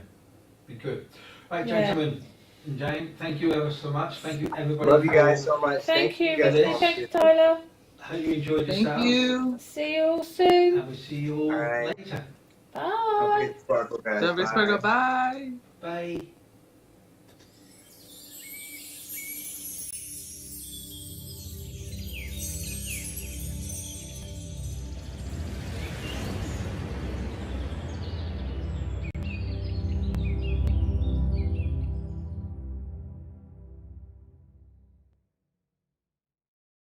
Be good. Right, Yeah. gentlemen. And Jane, thank you ever so much. Thank you, everybody. Love you for- guys so much. Thank you, guys Richard. so much. Thank you, Tyler. Hope you enjoyed Thank yourselves. you. See you all soon. And we'll see you all All right. later. Bye. Don't forget to sparkle, guys. Don't forget to Bye. go. Bye. Bye.